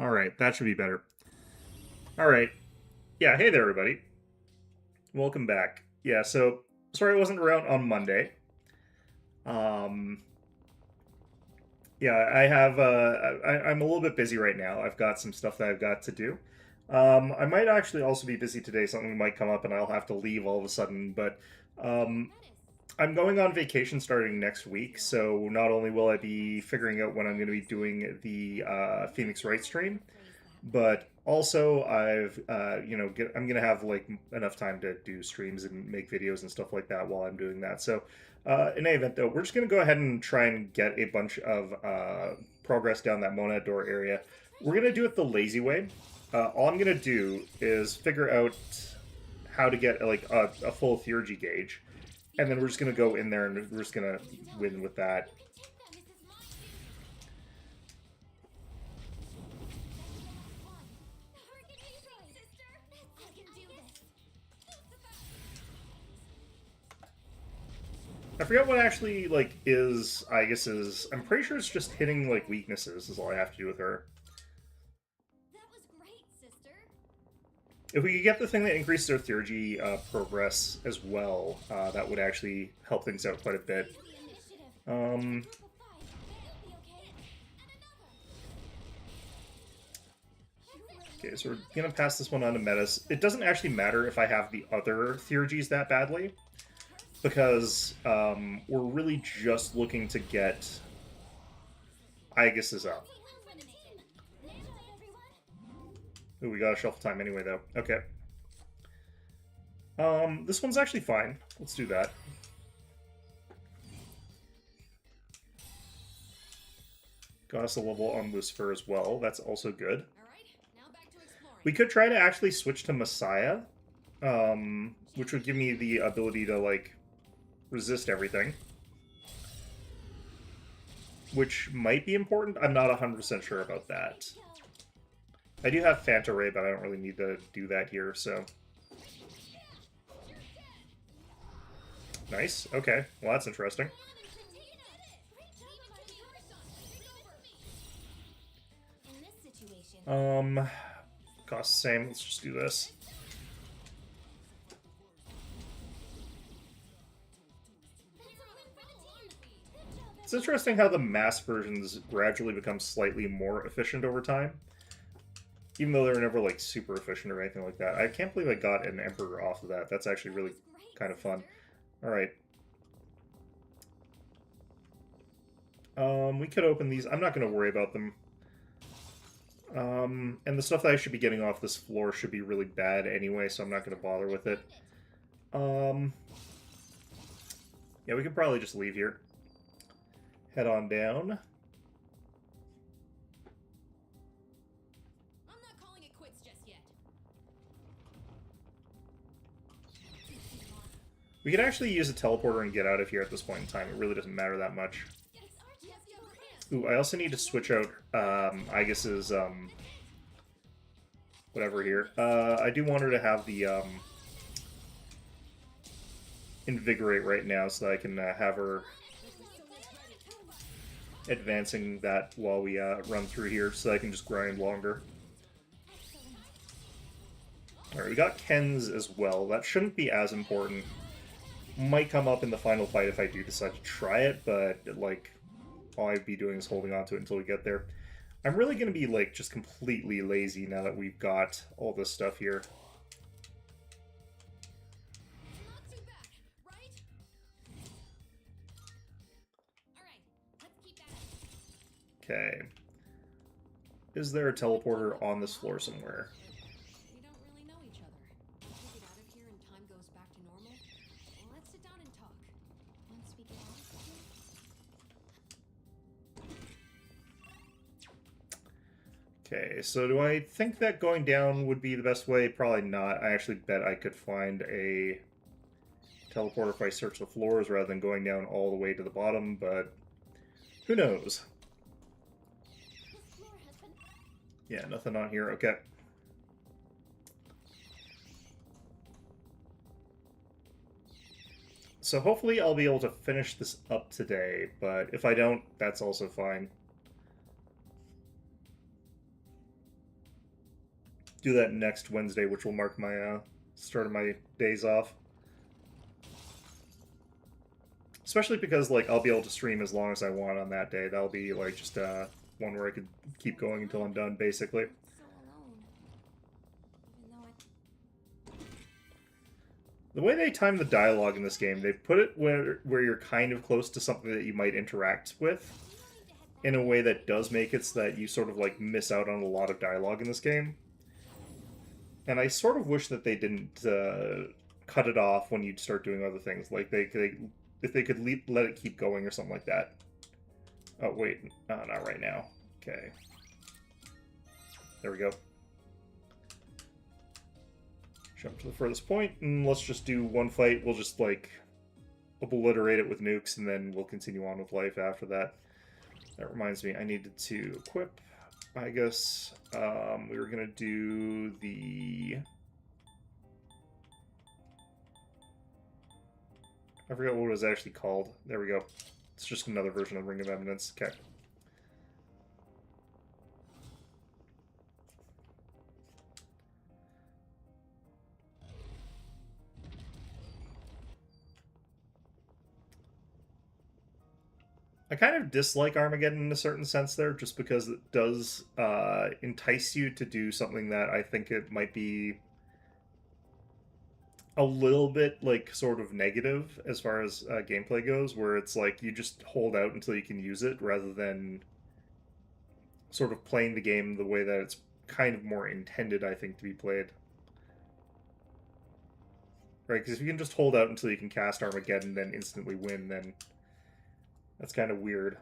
All right, that should be better. All right. Yeah, hey there, everybody. Welcome back. Yeah, so sorry I wasn't around on Monday. Um, yeah, I have. I'm a little bit busy right now. I've got some stuff that I've got to do. I might actually also be busy today. Something might come up, and I'll have to leave all of a sudden. But um, I'm going on vacation starting next week, so not only will I be figuring out when I'm going to be doing the Phoenix Wright stream, but also I'm gonna have like enough time to do streams and make videos and stuff like that while I'm doing that. So in any event, though, we're just gonna go ahead and try and get a bunch of progress down that Monad door area. We're gonna do it the lazy way. All I'm gonna do is figure out how to get like a full theurgy gauge, and then we're just gonna go in there and we're just gonna win with that. I forget what actually like is Aegis is. I'm pretty sure it's just hitting like weaknesses is all I have to do with her. If we could get the thing that increases our theurgy progress as well, that would actually help things out quite a bit. Um, okay, so we're gonna pass this one on to Metis. It doesn't actually matter if I have the other theurgies that badly, because we're really just looking to get Aegis's up. Ooh, we got a shuffle time anyway, though. Okay. This one's actually fine. Let's do that. Got us a level on Lucifer as well. That's also good. We could try to actually switch to Messiah, which would give me the ability to, like, resist everything. Which might be important. I'm not 100% sure about that. I do have Phanta Ray, but I don't really need to do that here, so... Nice. Okay. Well, that's interesting. Cost the same. Let's just do this. It's interesting how the mass versions gradually become slightly more efficient over time. Even though they're never, like, super efficient or anything like that. I can't believe I got an Emperor off of that. That's actually really kind of fun. Alright. We could open these. I'm not going to worry about them. And the stuff that I should be getting off this floor should be really bad anyway, so I'm not going to bother with it. Yeah, we could probably just leave here. Head on down. We could actually use a teleporter and get out of here at this point in time. It really doesn't matter that much. Ooh, I also need to switch out Aegis's whatever here. I do want her to have the Invigorate right now so that I can have her advancing that while we run through here so that I can just grind longer. Alright, we got Ken's as well. That shouldn't be as important. Might come up in the final fight if I do decide to try it, but, like, all I'd be doing is holding on to it until we get there. I'm really going to be, like, just completely lazy now that we've got all this stuff here. Okay. Is there a teleporter on this floor somewhere? Okay, so do I think that going down would be the best way? Probably not. I actually bet I could find a teleporter if I search the floors rather than going down all the way to the bottom, but who knows? Yeah, nothing on here. Okay. So hopefully I'll be able to finish this up today, but if I don't, that's also fine. do that next Wednesday, which will mark my start of my days off. Especially because like I'll be able to stream as long as I want on that day. That'll be like just one where I could keep going until I'm done, basically. The way they time the dialogue in this game, they put it where you're kind of close to something that you might interact with in a way that does make it so that you sort of like miss out on a lot of dialogue in this game. And I sort of wish that they didn't cut it off when you start doing other things. Like if they could let it keep going or something like that. Oh wait, not right now. Okay, there we go. Jump to the furthest point, and let's just do one fight. We'll just, like, obliterate it with nukes, and then we'll continue on with life after that. That reminds me, I needed to equip Aegis. We were going to do the... I forgot what it was actually called. There we go. It's just another version of Ring of Eminence. Okay. I kind of dislike Armageddon in a certain sense there, just because it does entice you to do something that I think it might be a little bit, like, sort of negative as far as gameplay goes, where it's like you just hold out until you can use it, rather than sort of playing the game the way that it's kind of more intended, I think, to be played. Right, because if you can just hold out until you can cast Armageddon and then instantly win, then... that's kind of weird.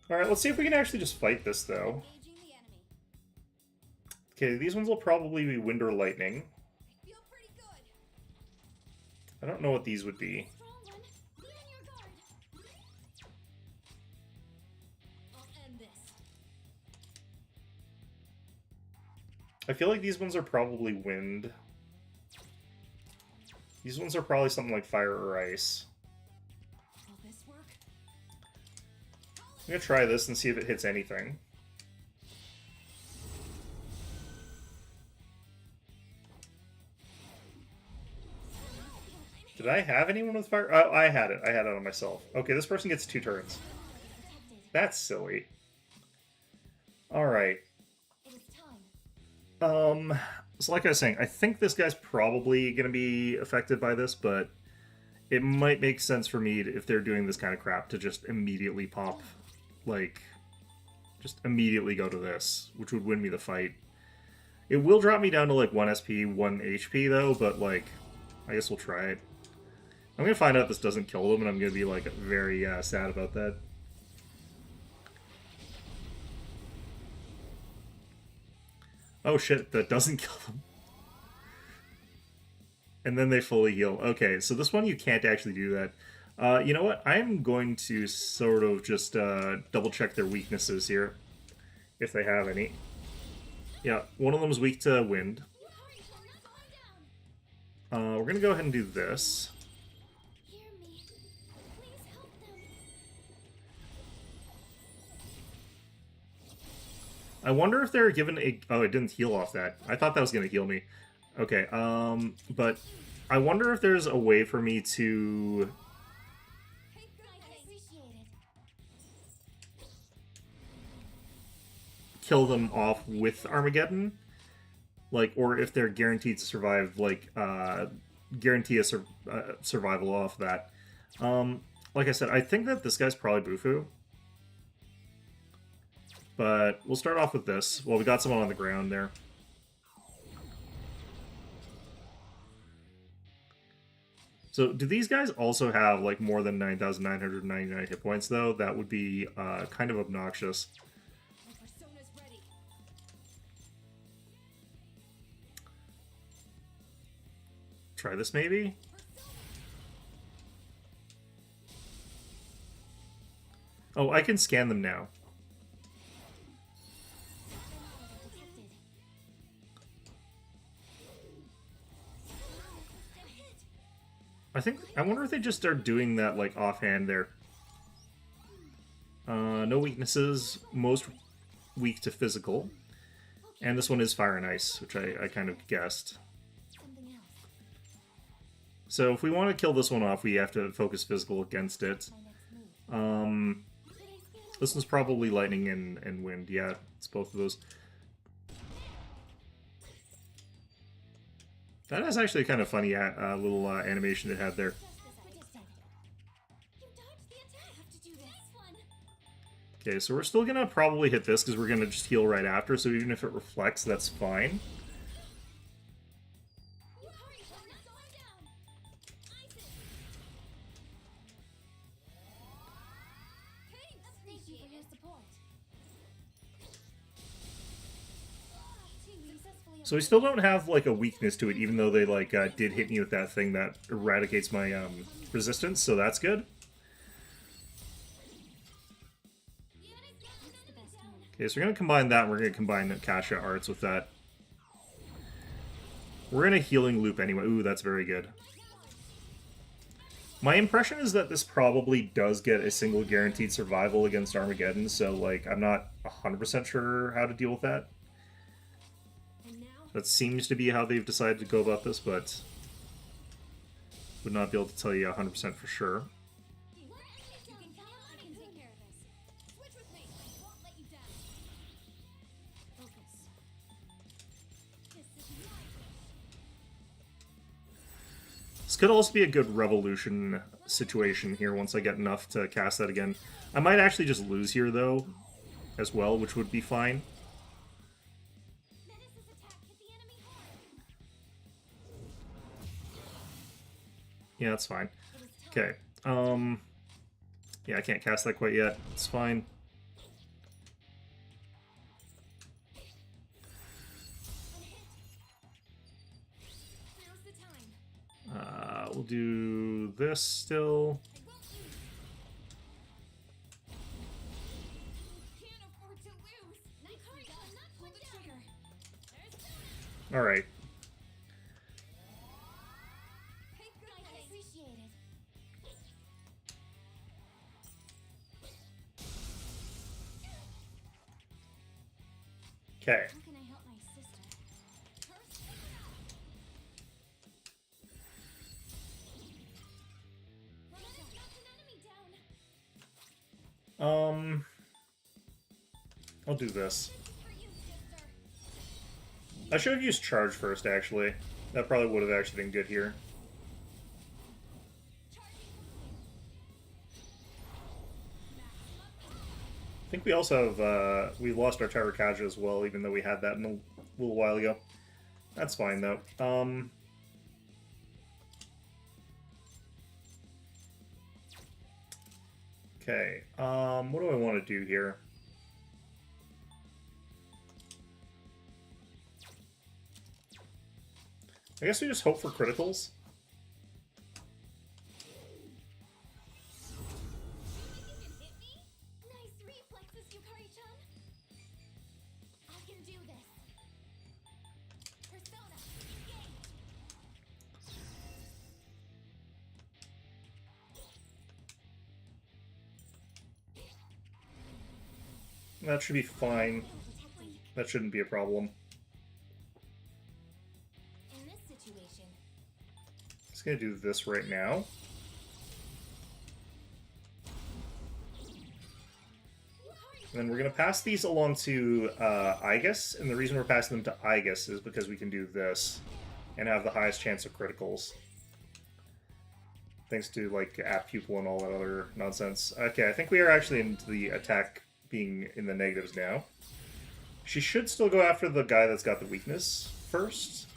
Alright, let's see if we can actually just fight this, though. Okay, these ones will probably be Wind or Lightning. I don't know what these would be. I feel like these ones are probably Wind. These ones are probably something like Fire or Ice. I'm gonna try this and see if it hits anything. Did I have anyone with fire? Oh, I had it. I had it on myself. Okay, this person gets 2 turns. That's silly. Alright. So like I was saying, I think this guy's probably gonna be affected by this, but it might make sense for me, if they're doing this kind of crap, to just immediately pop, like, just immediately go to this, which would win me the fight. It will drop me down to, like, 1 SP, 1 HP, though, but, like, I guess we'll try it. I'm gonna find out this doesn't kill them, and I'm gonna be, like, very sad about that. Oh shit, that doesn't kill them. And then they fully heal. Okay, so this one you can't actually do that. You know what? I'm going to sort of just double check their weaknesses here, if they have any. Yeah, one of them is weak to wind. We're going to go ahead and do this. I wonder if they're given a... oh, it didn't heal off that. I thought that was going to heal me. Okay, but I wonder if there's a way for me to... kill them off with Armageddon, like, or if they're guaranteed to survive, like, guarantee a survival off that. Like I said, I think that this guy's probably Bufu, but we'll start off with this. Well, we got someone on the ground there. So, do these guys also have, like, more than 9,999 hit points, though? That would be kind of obnoxious. Try this, maybe? Oh, I can scan them now. I wonder if they just start doing that, like, offhand there. No weaknesses, most weak to physical. And this one is Fire and Ice, which I kind of guessed. So if we want to kill this one off, we have to focus physical against it. This one's probably lightning and wind. Yeah, it's both of those. That is actually kind of funny little animation it had there. Okay, so we're still gonna probably hit this because we're gonna just heal right after, so even if it reflects, that's fine. So we still don't have, like, a weakness to it, even though they, like, did hit me with that thing that eradicates my, resistance, so that's good. Okay, so we're gonna combine that, and we're gonna combine Akasha Arts with that. We're in a healing loop anyway. Ooh, that's very good. My impression is that this probably does get a single guaranteed survival against Armageddon, so, like, I'm not 100% sure how to deal with that. That seems to be how they've decided to go about this, but would not be able to tell you 100% for sure. This could also be a good revolution situation here once I get enough to cast that again. I might actually just lose here, though, as well, which would be fine. Yeah, that's fine. Okay. Yeah, I can't cast that quite yet. It's fine. We'll do this still. All right. Okay. I'll do this. I should have used charge first, actually. That probably would have actually been good here. I think we also have, we lost our Tyrakaja as well, even though we had that in a little while ago. That's fine, though. Okay, what do I want to do here? I guess we just hope for criticals. That should be fine. That shouldn't be a problem. Just gonna do this right now. And then we're gonna pass these along to Aegis, and the reason we're passing them to Aegis is because we can do this and have the highest chance of criticals. Thanks to, like, app pupil and all that other nonsense. Okay, I think we are actually into the attack being in the negatives now. She should still go after the guy that's got the weakness first.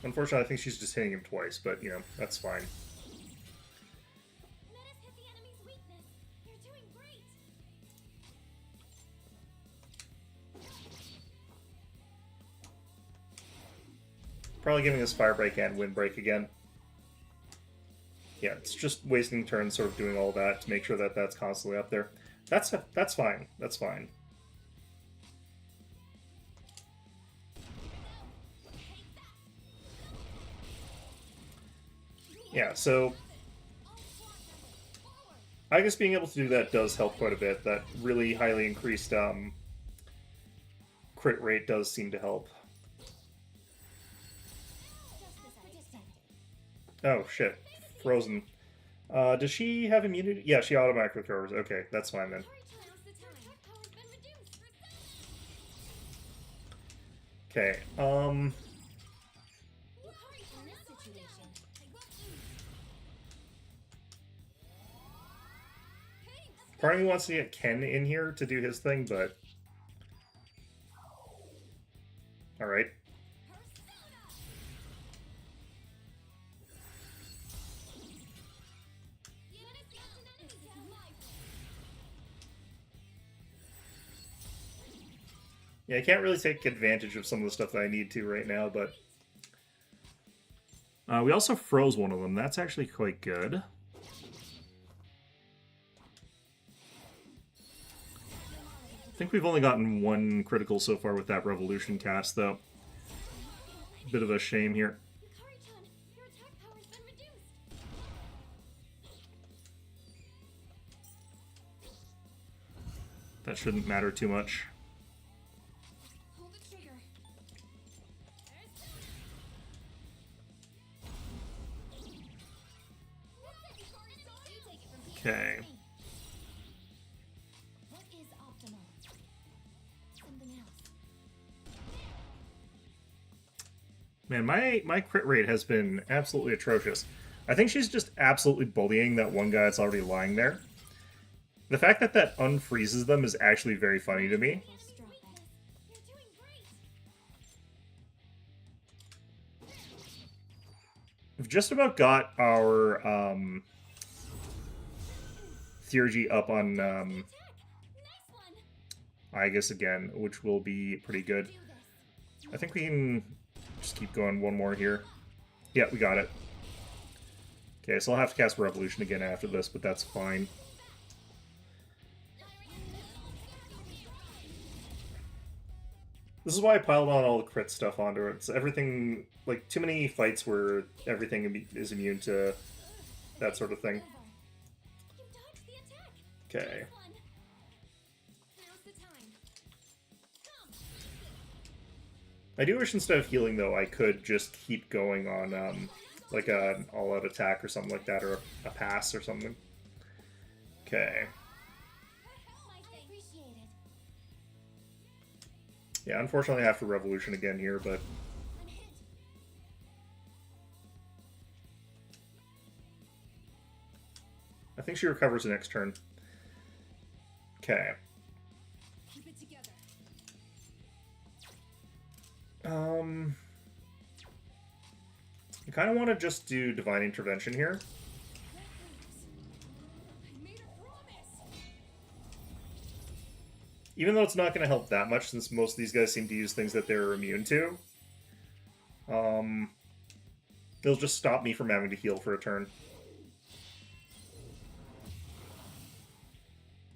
Unfortunately, I think she's just hitting him twice, but, you know, that's fine. Probably giving us Fire Break and Wind Break again. Yeah, it's just wasting turns sort of doing all that to make sure that that's constantly up there. That's fine. That's fine. Yeah, so I guess being able to do that does help quite a bit. That really highly increased crit rate does seem to help. Oh, shit. Frozen. Does she have immunity? Yeah, she automatically recovers. Okay, that's fine then. Okay, part of me wants to get Ken in here to do his thing, but... Alright. Yeah, I can't really take advantage of some of the stuff that I need to right now, but... we also froze one of them. That's actually quite good. I think we've only gotten one critical so far with that Revolution cast, though. Bit of a shame here. That shouldn't matter too much. Okay. Man, my crit rate has been absolutely atrocious. I think she's just absolutely bullying that one guy that's already lying there. The fact that that unfreezes them is actually very funny to me. We've just about got our Theurgy up on Aegis again, which will be pretty good. I think we can just keep going one more here. Yeah, we got it. Okay, so I'll have to cast Revolution again after this, but that's fine. This is why I piled on all the crit stuff onto it. It's everything, like, too many fights where everything is immune to that sort of thing. Okay. I do wish instead of healing, though, I could just keep going on, like, an all-out attack or something like that, or a pass or something. Okay. Yeah, unfortunately I have to Revolution again here, but... I think she recovers the next turn. Okay. I kind of want to just do Divine Intervention here. Even though it's not going to help that much, since most of these guys seem to use things that they're immune to. It'll just stop me from having to heal for a turn.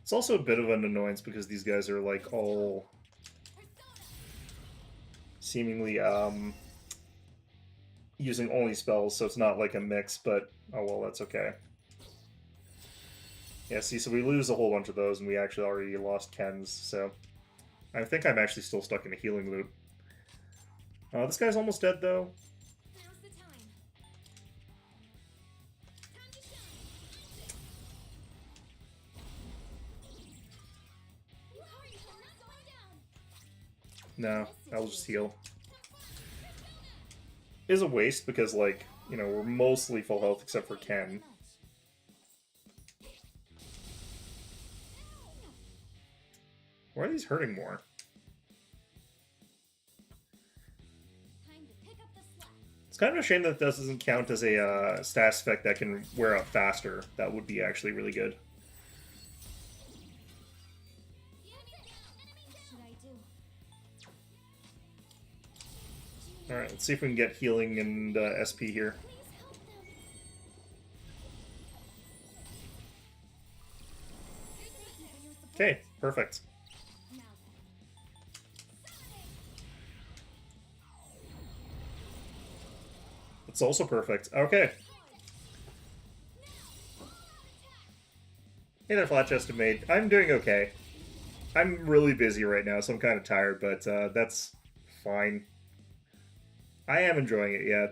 It's also a bit of an annoyance because these guys are, like, all seemingly, using only spells, so it's not like a mix, but oh well, that's okay. Yeah, see, so we lose a whole bunch of those, and we actually already lost Ken's, so... I think I'm actually still stuck in a healing loop. This guy's almost dead, though. No, I'll just heal. Is a waste because, like, you know, we're mostly full health except for Ken. Why are these hurting more? It's kind of a shame that this doesn't count as a status effect that can wear out faster. That would be actually really good. Alright, let's see if we can get healing and SP here. Okay, perfect. It's also perfect. Okay. Hey there, flat-chested maid. I'm doing okay. I'm really busy right now, so I'm kind of tired, but that's fine. I am enjoying it, yeah.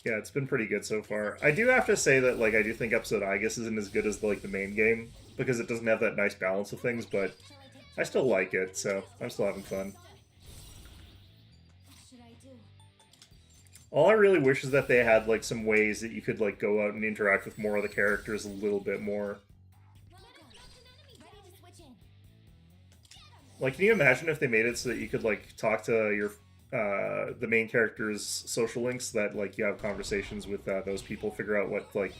Yeah, it's been pretty good so far. I do have to say that, like, I do think episode Aegis isn't as good as, like, the main game, because it doesn't have that nice balance of things, but I still like it, so I'm still having fun. All I really wish is that they had, like, some ways that you could, like, go out and interact with more of the characters a little bit more. Like, can you imagine if they made it so that you could, like, talk to your the main character's social links, that like you have conversations with those people, figure out what like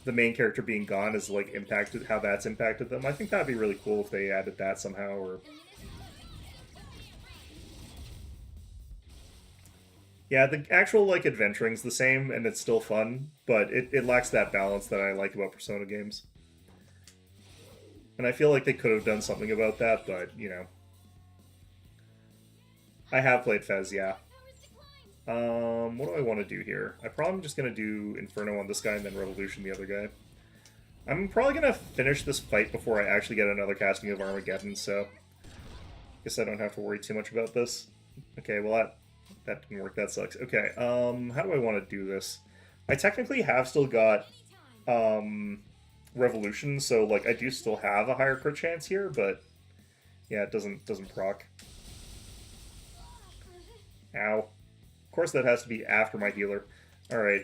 the main character being gone is like impacted, how that's impacted them. I think that'd be really cool if they added that somehow. Or yeah, the actual like adventuring's the same and it's still fun, but it lacks that balance that I like about Persona games. And I feel like they could have done something about that, but you know. I have played Fez, yeah. What do I want to do here? I'm probably just going to do Inferno on this guy and then Revolution the other guy. I'm probably going to finish this fight before I actually get another casting of Armageddon, so I guess I don't have to worry too much about this. Okay, well that didn't work, that sucks. Okay, how do I want to do this? I technically have still got Revolution, so like I do still have a higher crit chance here, but yeah, it doesn't proc. Ow. Of course that has to be after my healer. Alright.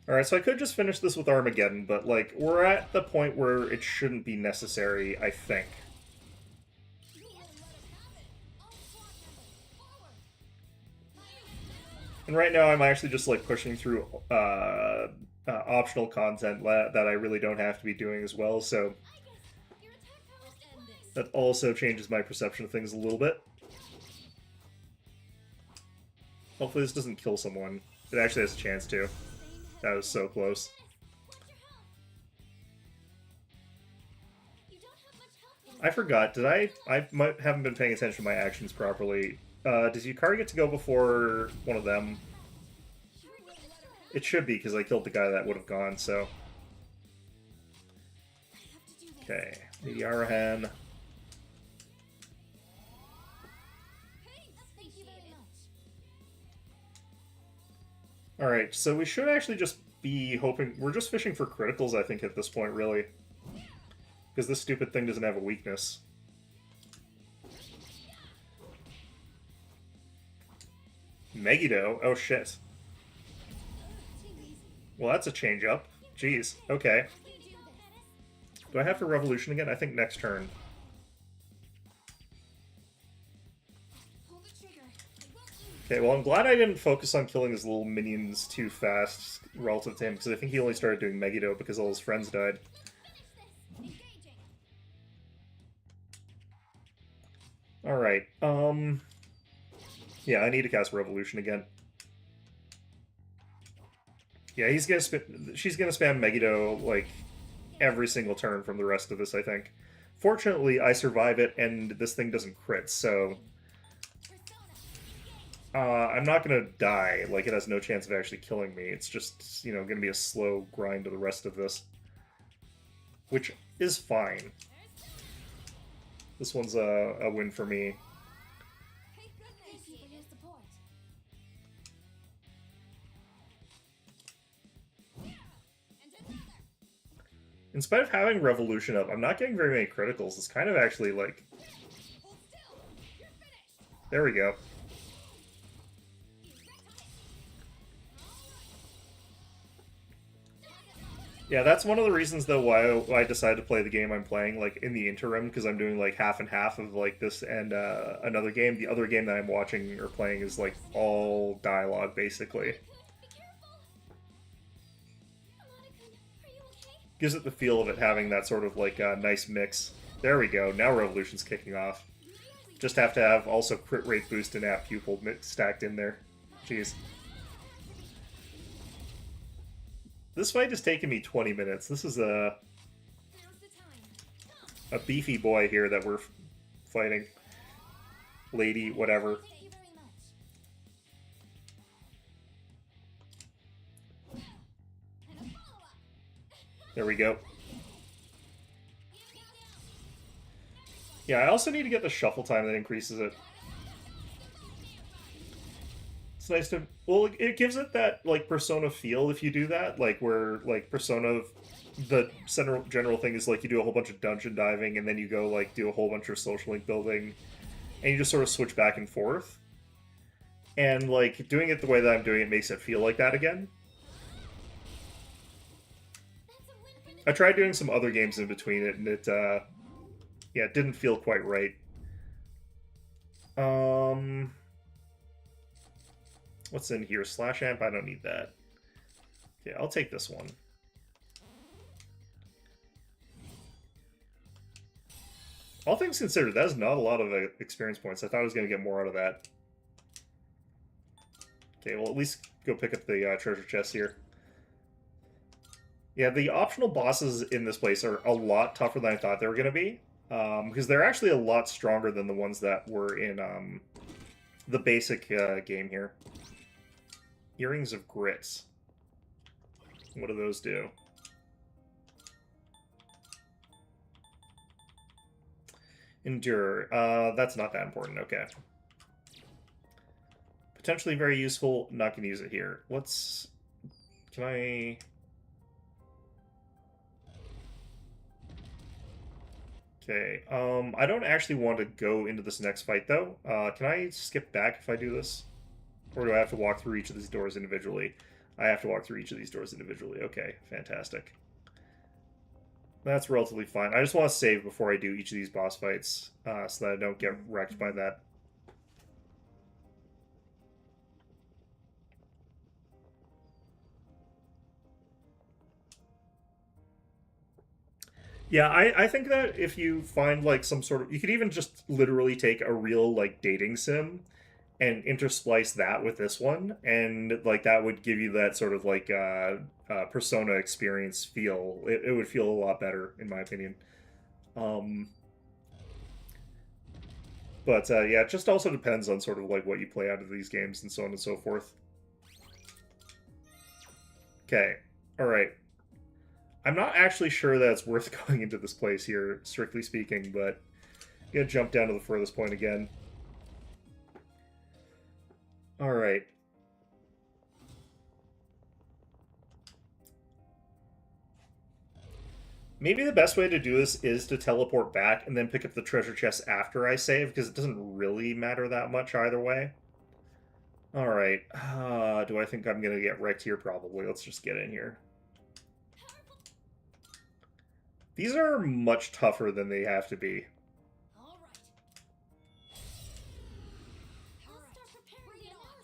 Alright, so I could just finish this with Armageddon, but like, we're at the point where it shouldn't be necessary, I think. And right now I'm actually just like pushing through optional content that I really don't have to be doing as well, so that also changes my perception of things a little bit. Hopefully this doesn't kill someone. It actually has a chance to. That was so close. I forgot, did I haven't been paying attention to my actions properly. Does Yukari get to go before one of them? It should be, because I killed the guy that would have gone, so... Okay, the Arahan. Alright, so we should actually just be hoping... We're just fishing for criticals, I think, at this point, really. Because this stupid thing doesn't have a weakness. Megiddo? Oh, shit. Well, that's a change-up. Jeez, okay. Do I have to Revolution again? I think next turn. Okay, well, I'm glad I didn't focus on killing his little minions too fast relative to him, because I think he only started doing Megiddo because all his friends died. Alright, yeah, I need to cast Revolution again. Yeah, she's gonna spam Megiddo, like, every single turn from the rest of this, I think. Fortunately, I survive it, and this thing doesn't crit, so... I'm not gonna die, like, it has no chance of actually killing me. It's just, you know, gonna be a slow grind to the rest of this. Which is fine. This one's a win for me. In spite of having Revolution up, I'm not getting very many criticals. It's kind of actually, like... There we go. Yeah, that's one of the reasons, though, why I decided to play the game I'm playing, like, in the interim, because I'm doing, like, half and half of, like, this and another game. The other game that I'm watching or playing is, like, all dialogue, basically. Gives it the feel of it having that sort of, like, nice mix. There we go, now Revolution's kicking off. Just have to have also crit rate boost and app pupil stacked in there. Jeez. This fight has taken me 20 minutes. This is a... a beefy boy here that we're fighting. Lady, whatever. There we go. Yeah, I also need to get the shuffle time that increases it. It's nice to... Well, it gives it that, like, Persona feel if you do that. Like, where, like, Persona... The general thing is, like, you do a whole bunch of dungeon diving, and then you go, like, do a whole bunch of social link building, and you just sort of switch back and forth. And, like, doing it the way that I'm doing it makes it feel like that again. I tried doing some other games in between it, and it, yeah, it didn't feel quite right. What's in here? Slash amp? I don't need that. Okay, I'll take this one. All things considered, that is not a lot of experience points. I thought I was going to get more out of that. Okay, well, at least go pick up the treasure chest here. Yeah, the optional bosses in this place are a lot tougher than I thought they were going to be. Because they're actually a lot stronger than the ones that were in the basic game here. Earrings of Grits. What do those do? Endure. That's not that important. Okay. Potentially very useful. Not going to use it here. Let's... Can I... Okay. I don't actually want to go into this next fight, though. Can I skip back if I do this? Or do I have to walk through each of these doors individually? I have to walk through each of these doors individually. Okay, fantastic. That's relatively fine. I just want to save before I do each of these boss fights, so that I don't get wrecked by that. Yeah, I think that if you find, like, some sort of... You could even just literally take a real, like, dating sim and intersplice that with this one, and, like, that would give you that sort of, like, Persona experience feel. It would feel a lot better, in my opinion. But, yeah, it just also depends on sort of, like, what you play out of these games and so on and so forth. Okay, alright. I'm not actually sure that it's worth going into this place here, strictly speaking, but I'm gonna jump down to the furthest point again. Alright. Maybe the best way to do this is to teleport back and then pick up the treasure chest after I save, because it doesn't really matter that much either way. Alright. Do I think I'm gonna get wrecked here? Probably. Let's just get in here. These are much tougher than they have to be.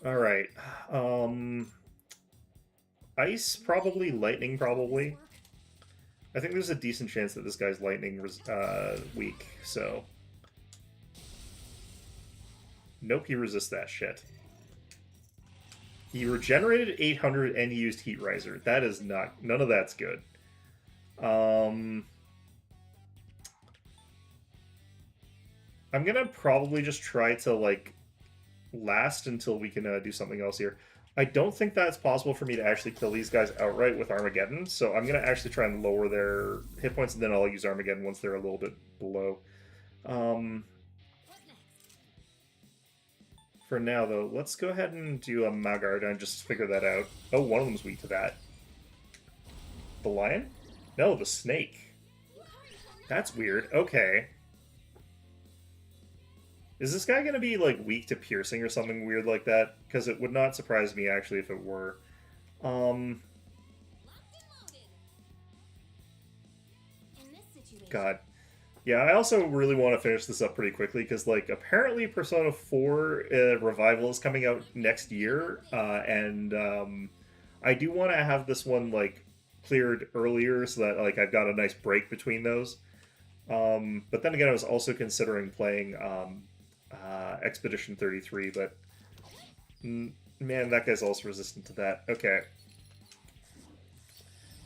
Alright. Ice, probably. Lightning, probably. I think there's a decent chance that this guy's lightning weak, so... Nope, he resists that shit. He regenerated 800 and he used Heat Riser. That is not... None of that's good. I'm gonna probably just try to, like, last until we can do something else here. I don't think that it's possible for me to actually kill these guys outright with Armageddon, so I'm going to actually try and lower their hit points, and then I'll use Armageddon once they're a little bit below. For now, though, let's go ahead and do a Magard and just figure that out. Oh, one of them's weak to that. The lion? No, the snake. That's weird. Okay. Is this guy going to be, like, weak to piercing or something weird like that? Because it would not surprise me, actually, if it were. God. Yeah, I also really want to finish this up pretty quickly, because, like, apparently Persona 4 Revival is coming out next year, and I do want to have this one, like, cleared earlier so that, like, I've got a nice break between those. But then again, I was also considering playing... Expedition 33, but man, that guy's also resistant to that. Okay.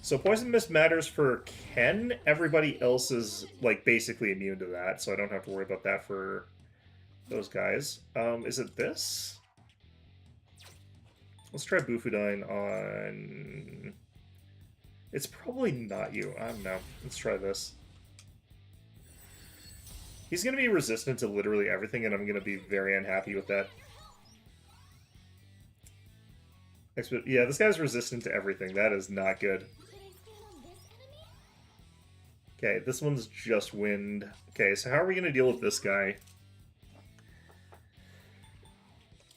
So Poison Mist matters for Ken. Everybody else is, like, basically immune to that, so I don't have to worry about that for those guys. Is it this? Let's try Bufudine on... It's probably not you. I don't know. Let's try this. He's going to be resistant to literally everything, and I'm going to be very unhappy with that. Yeah, this guy's resistant to everything. That is not good. Okay, this one's just wind. Okay, so how are we going to deal with this guy?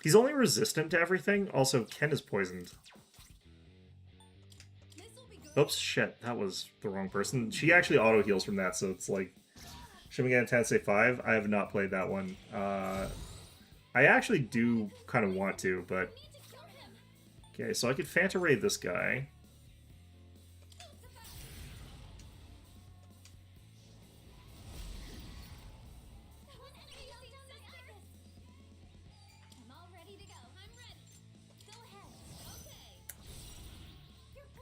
He's only resistant to everything. Also, Ken is poisoned. Oops, shit. That was the wrong person. She actually auto-heals from that, so it's like... Shimigami Tensei 5? I have not played that one. I actually do kind of want to, but... Okay, so I could Phanta Ray this guy.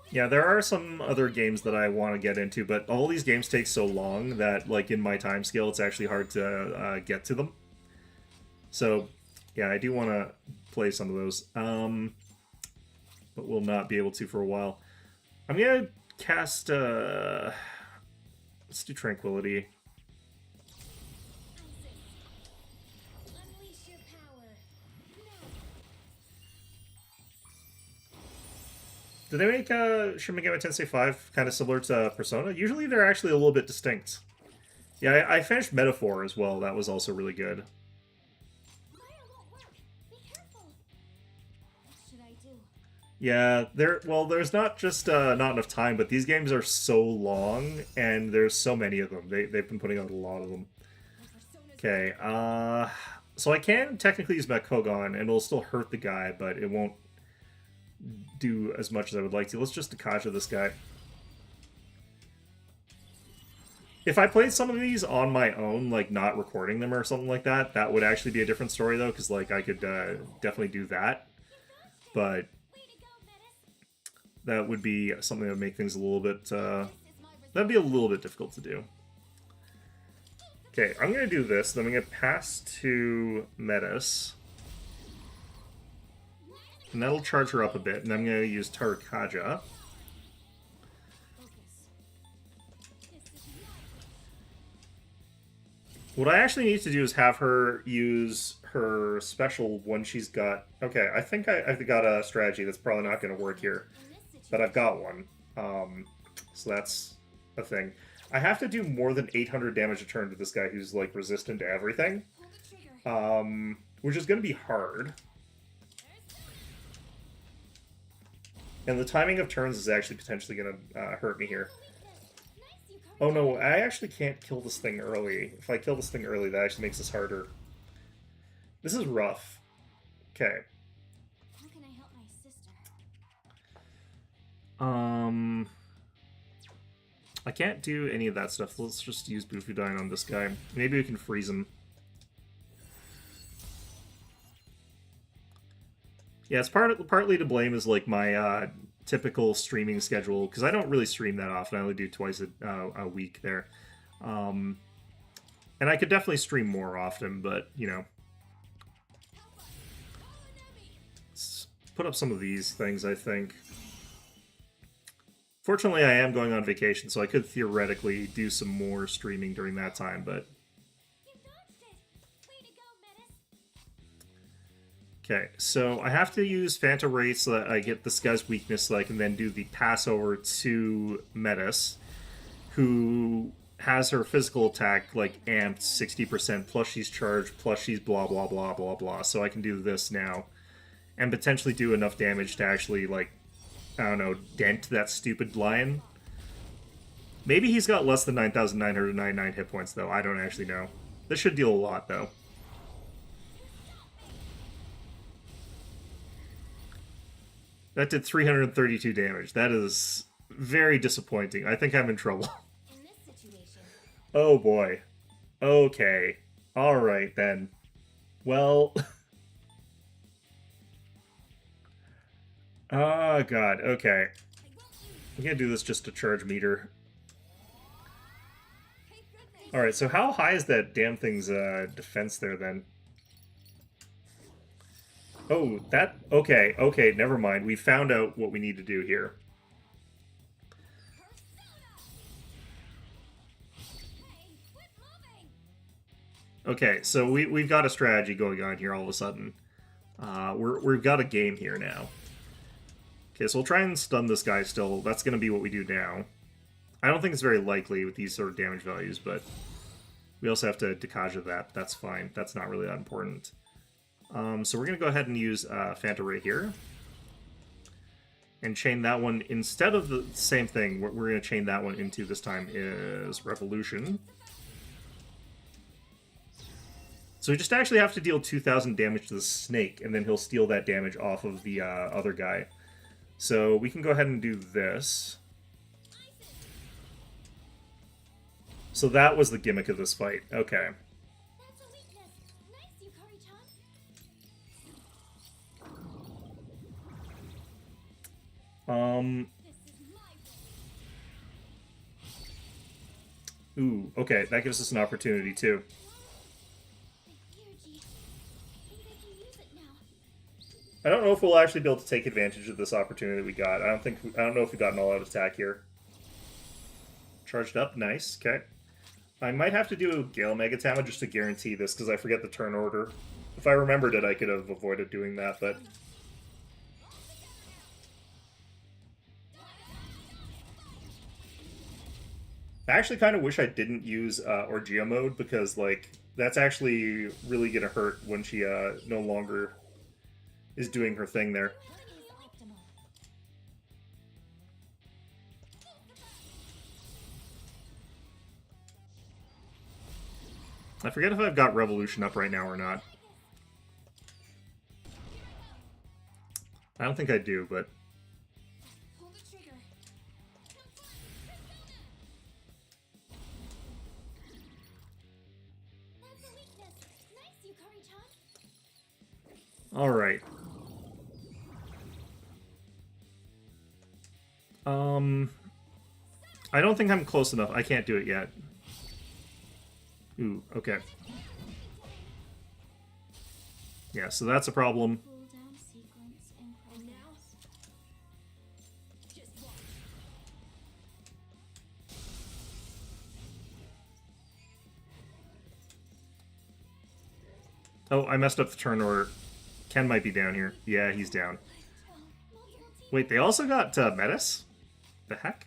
Yeah, there are some other games that I want to get into, but all these games take so long that, like, in my time scale, it's actually hard to get to them. So, yeah, I do want to play some of those, but we'll not be able to for a while. I'm going to cast, let's do Tranquility. Did they make Shin Megami Tensei 5 kind of similar to Persona? Usually they're actually a little bit distinct. Yeah, I finished Metaphor as well. That was also really good. Yeah, there's not just not enough time, but these games are so long, and there's so many of them. They've been putting out a lot of them. Okay, so I can technically use Kogon, and it'll still hurt the guy, but it won't do as much as I would like to. Let's just Akaja this guy. If I played some of these on my own, like not recording them or something like that, that would actually be a different story though, because like I could definitely do that. But that would be something that would make things a little bit, that'd be a little bit difficult to do. Okay, I'm going to do this, then I'm going to pass to Metis. And that'll charge her up a bit, and I'm going to use Tarakaja. What I actually need to do is have her use her special when she's got... Okay, I think I've got a strategy that's probably not going to work here, but I've got one. So that's a thing. I have to do more than 800 damage a turn to this guy who's, like, resistant to everything. Which is going to be hard. And the timing of turns is actually potentially going to hurt me here. Oh no, I actually can't kill this thing early. If I kill this thing early, that actually makes this harder. This is rough. Okay. How can I help my sister? I can't do any of that stuff. Let's just use Bufudine on this guy. Maybe we can freeze him. Yeah, it's partly to blame is like my typical streaming schedule, because I don't really stream that often. I only do twice a week there. And I could definitely stream more often, but, you know. Let's put up some of these things, I think. Fortunately, I am going on vacation, so I could theoretically do some more streaming during that time, but... Okay, so I have to use Phanta Ray so that I get this guy's weakness so I can then do the pass over to Metis, who has her physical attack, like, amped 60%, plus she's charged, plus she's blah, blah, blah, blah, blah. So I can do this now, and potentially do enough damage to actually, like, I don't know, dent that stupid lion. Maybe he's got less than 9,999 hit points, though. I don't actually know. This should deal a lot, though. That did 332 damage. That is very disappointing. I think I'm in trouble. In this situation... Oh boy. Okay. Alright then. Well... Oh god, okay. I'm gonna do this just to charge meter. Alright, so how high is that damn thing's defense there then? Oh, that... Okay, okay, never mind. We found out what we need to do here. Okay, so we've got a strategy going on here all of a sudden. We've got a game here now. Okay, so we'll try and stun this guy still. That's going to be what we do now. I don't think it's very likely with these sort of damage values, but we also have to Dekaja that. That's fine. That's not really that important. So we're going to go ahead and use Phanta Ray here. And chain that one, instead of the same thing, what we're going to chain that one into this time is Revolution. So we just actually have to deal 2,000 damage to the snake, and then he'll steal that damage off of the other guy. So we can go ahead and do this. So that was the gimmick of this fight. Okay. Ooh, okay, that gives us an opportunity too. I don't know if we'll actually be able to take advantage of this opportunity that we got. I don't know if we got an all-out attack here. Charged up, nice, okay. I might have to do Gale Megatama just to guarantee this, because I forget the turn order. If I remembered it, I could have avoided doing that, but... I actually kind of wish I didn't use Orgeo mode, because, like, that's actually really going to hurt when she no longer is doing her thing there. I forget if I've got Revolution up right now or not. I don't think I do, but... Alright. I don't think I'm close enough. I can't do it yet. Ooh, okay. Yeah, so that's a problem. Oh, I messed up the turn order. Ken might be down here. Yeah, he's down. Wait, they also got Metis? The heck?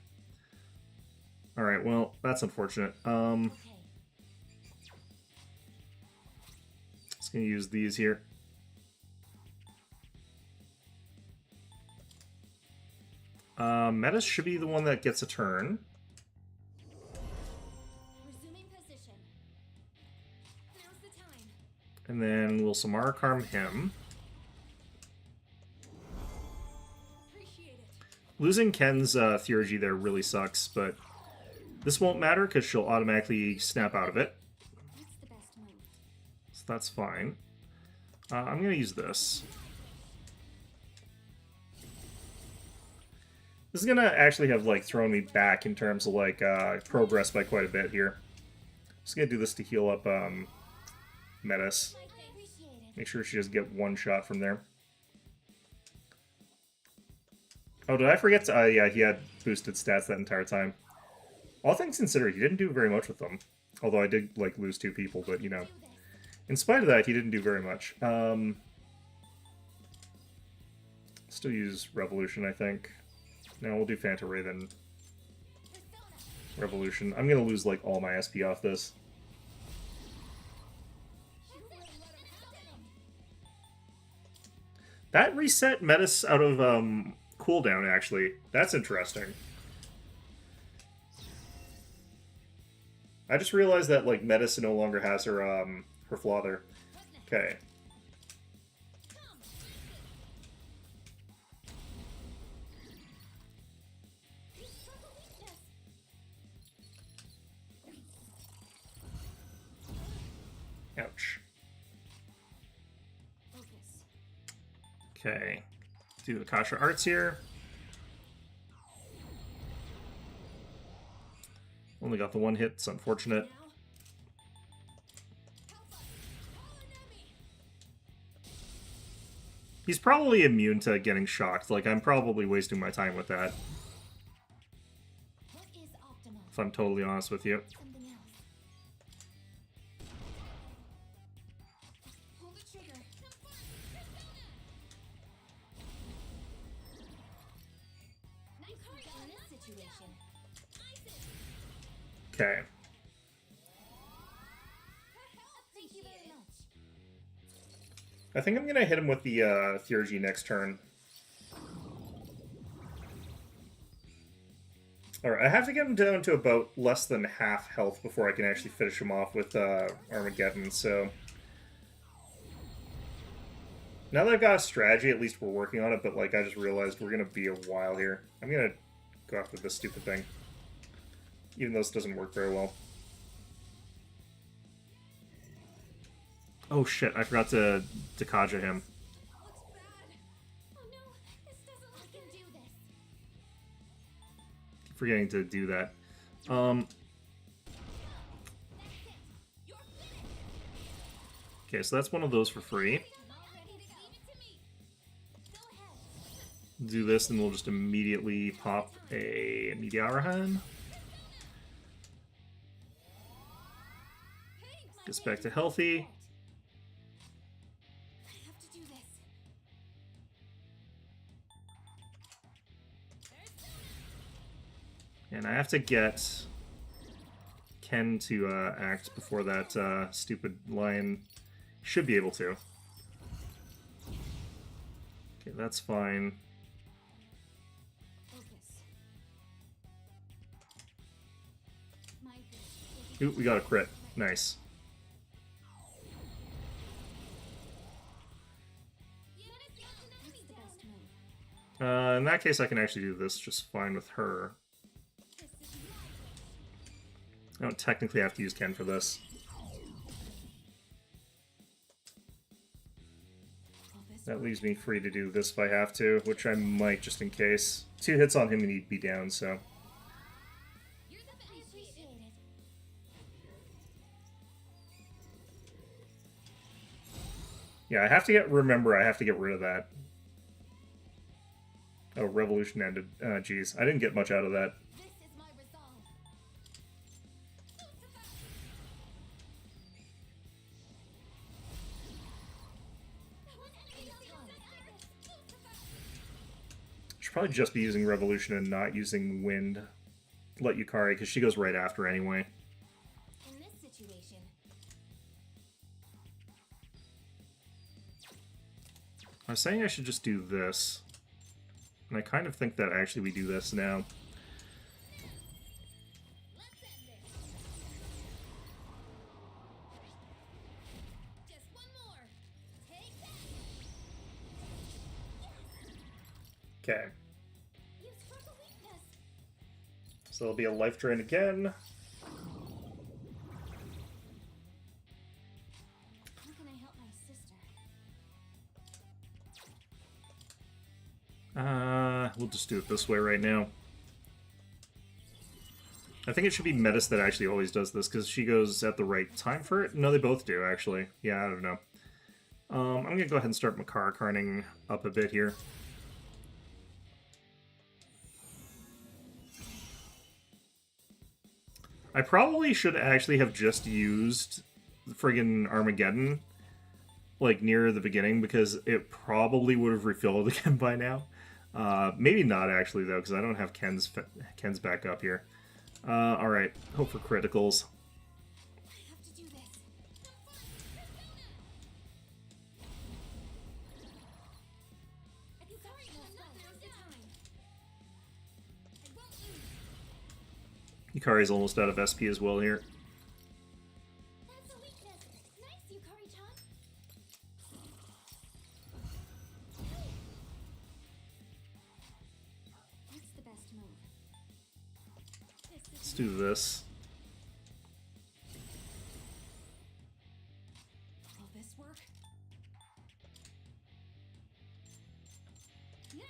Alright, well, that's unfortunate. Just gonna use these here. Metis should be the one that gets a turn. And then we'll Samara Karm him. Losing Ken's Theurgy there really sucks, but this won't matter because she'll automatically snap out of it. So that's fine. I'm going to use this. This is going to actually have, like, thrown me back in terms of, like, progress by quite a bit here. Just going to do this to heal up Metis. Make sure she doesn't get one shot from there. Oh, did I forget to... yeah, he had boosted stats that entire time. All things considered, he didn't do very much with them. Although I did, like, lose 2 people, but, you know. In spite of that, he didn't do very much. Still use Revolution, I think. No, we'll do Phanta Ray, then Revolution. I'm gonna lose, like, all my SP off this. That reset Metis out of, cooldown, actually. That's interesting. I just realized that, like, Metis no longer has her, her flaw there. Okay. Ouch. Okay. Do Akasha Arts here. Only got the one hit. It's unfortunate. He's probably immune to getting shocked. Like, I'm probably wasting my time with that. If I'm totally honest with you. Okay. I think I'm gonna hit him with the Theurgy next turn. Alright, I have to get him down to about less than half health before I can actually finish him off with Armageddon, so... Now that I've got a strategy, at least we're working on it, but like I just realized we're gonna be a while here. I'm gonna go after this stupid thing. Even though this doesn't work very well. Oh shit, I forgot to Kaja him. Forgetting to do that. Okay, so that's one of those for free. Do this, and we'll just immediately pop a Meteorahan. Gets back to healthy. And I have to get Ken to act before that stupid lion should be able to. Okay, that's fine. Ooh, we got a crit. Nice. In that case, I can actually do this just fine with her. I don't technically have to use Ken for this. That leaves me free to do this if I have to, which I might just in case. 2 hits on him and he'd be down, so... Yeah, I have to remember I have to get rid of that. Oh, Revolution ended. Geez, I didn't get much out of that. Should probably just be using Revolution and not using Wind. Let Yukari, because she goes right after anyway. In this situation, I was saying I should just do this. And I kind of think that actually we do this now. just one more. Take that. Okay. You struck a weakness. So there'll be a life drain again. How can I help my sister? We'll just do it this way right now. I think it should be Metis that actually always does this, because she goes at the right time for it. No, they both do, actually. Yeah, I don't know. I'm going to go ahead and start Makara-Karning up a bit here. I probably should actually have just used the friggin' Armageddon, like, near the beginning, because it probably would have refilled again by now. Maybe not, actually, though, because I don't have Ken's back up here. Alright, hope for criticals. I have to do this. I can sorry enough. Now's the time. I won't lose. Yukari's almost out of SP as well here. That's a weakness. Nice, Yukari-chan. What's the best move? Let's do this. Will this work? Now!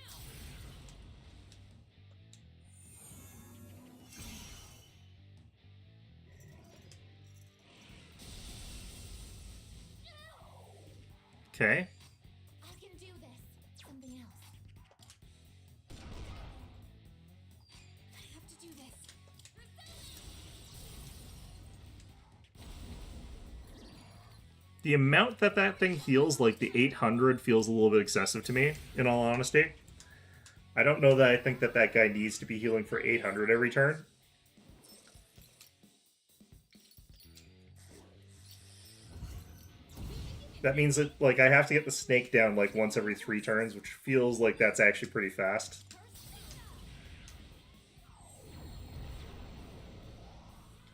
Okay. I can do this. Something else. I have to do this. The amount that that thing heals, like the 800, feels a little bit excessive to me, in all honesty. I don't know that I think that that guy needs to be healing for 800 every turn. That means that, like, I have to get the snake down, like, once every 3 turns, which feels like that's actually pretty fast.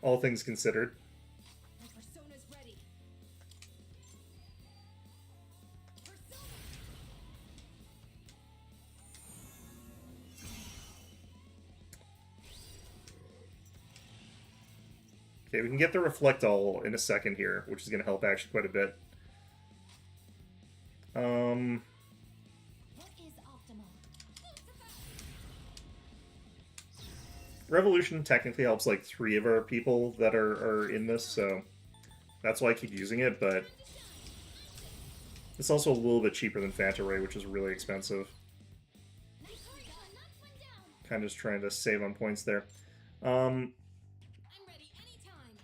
All things considered. My persona's ready. Persona. Okay, we can get the Reflect All in a second here, which is going to help actually quite a bit. What is optimal? Revolution technically helps like 3 of our people that are in this, so that's why I keep using it, but it's also a little bit cheaper than Phanta Ray, which is really expensive. Kind of just trying to save on points there. I'm ready anytime.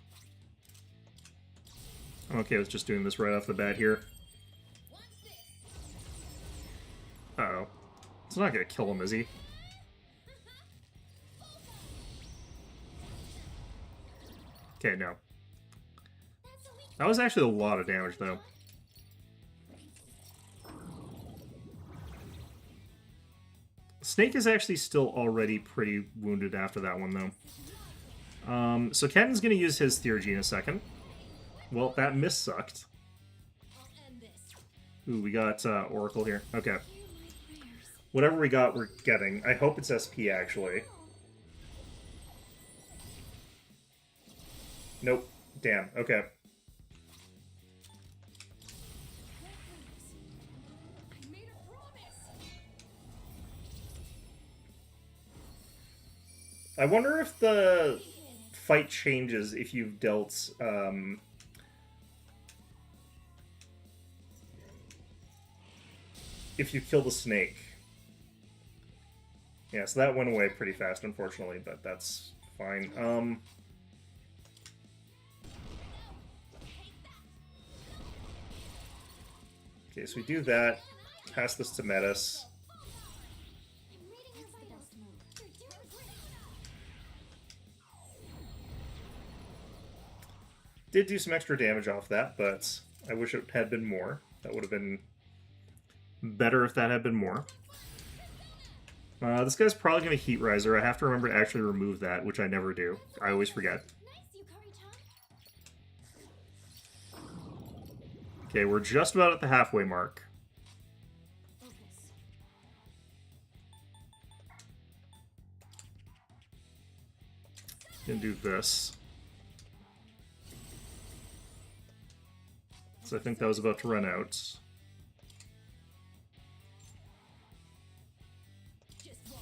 I'm okay with just doing this right off the bat here. Watch this. Uh-oh. It's not gonna kill him, is he? Okay, no. That was actually a lot of damage, though. Snake is actually still already pretty wounded after that one, though. So Ken's gonna use his Theurgy in a second. Well, that miss sucked. I'll end this. Ooh, we got Oracle here. Okay. Whatever we got, we're getting. I hope it's SP, actually. Nope. Damn. Okay. I made a promise. I wonder if the fight changes if you've dealt, if you kill the snake. Yeah, so that went away pretty fast, unfortunately, but that's fine. Okay, so we do that. Pass this to Metis. I'm reading your vitals. You're doing great. Did do some extra damage off that, but I wish it had been more. That would have been better if that had been more. This guy's probably going to Heat Riser. I have to remember to actually remove that, which I never do. I always forget. Nice, Yukari-chan. Okay, we're just about at the halfway mark. Focus. Gonna do this. So I think that was about to run out. Just watch.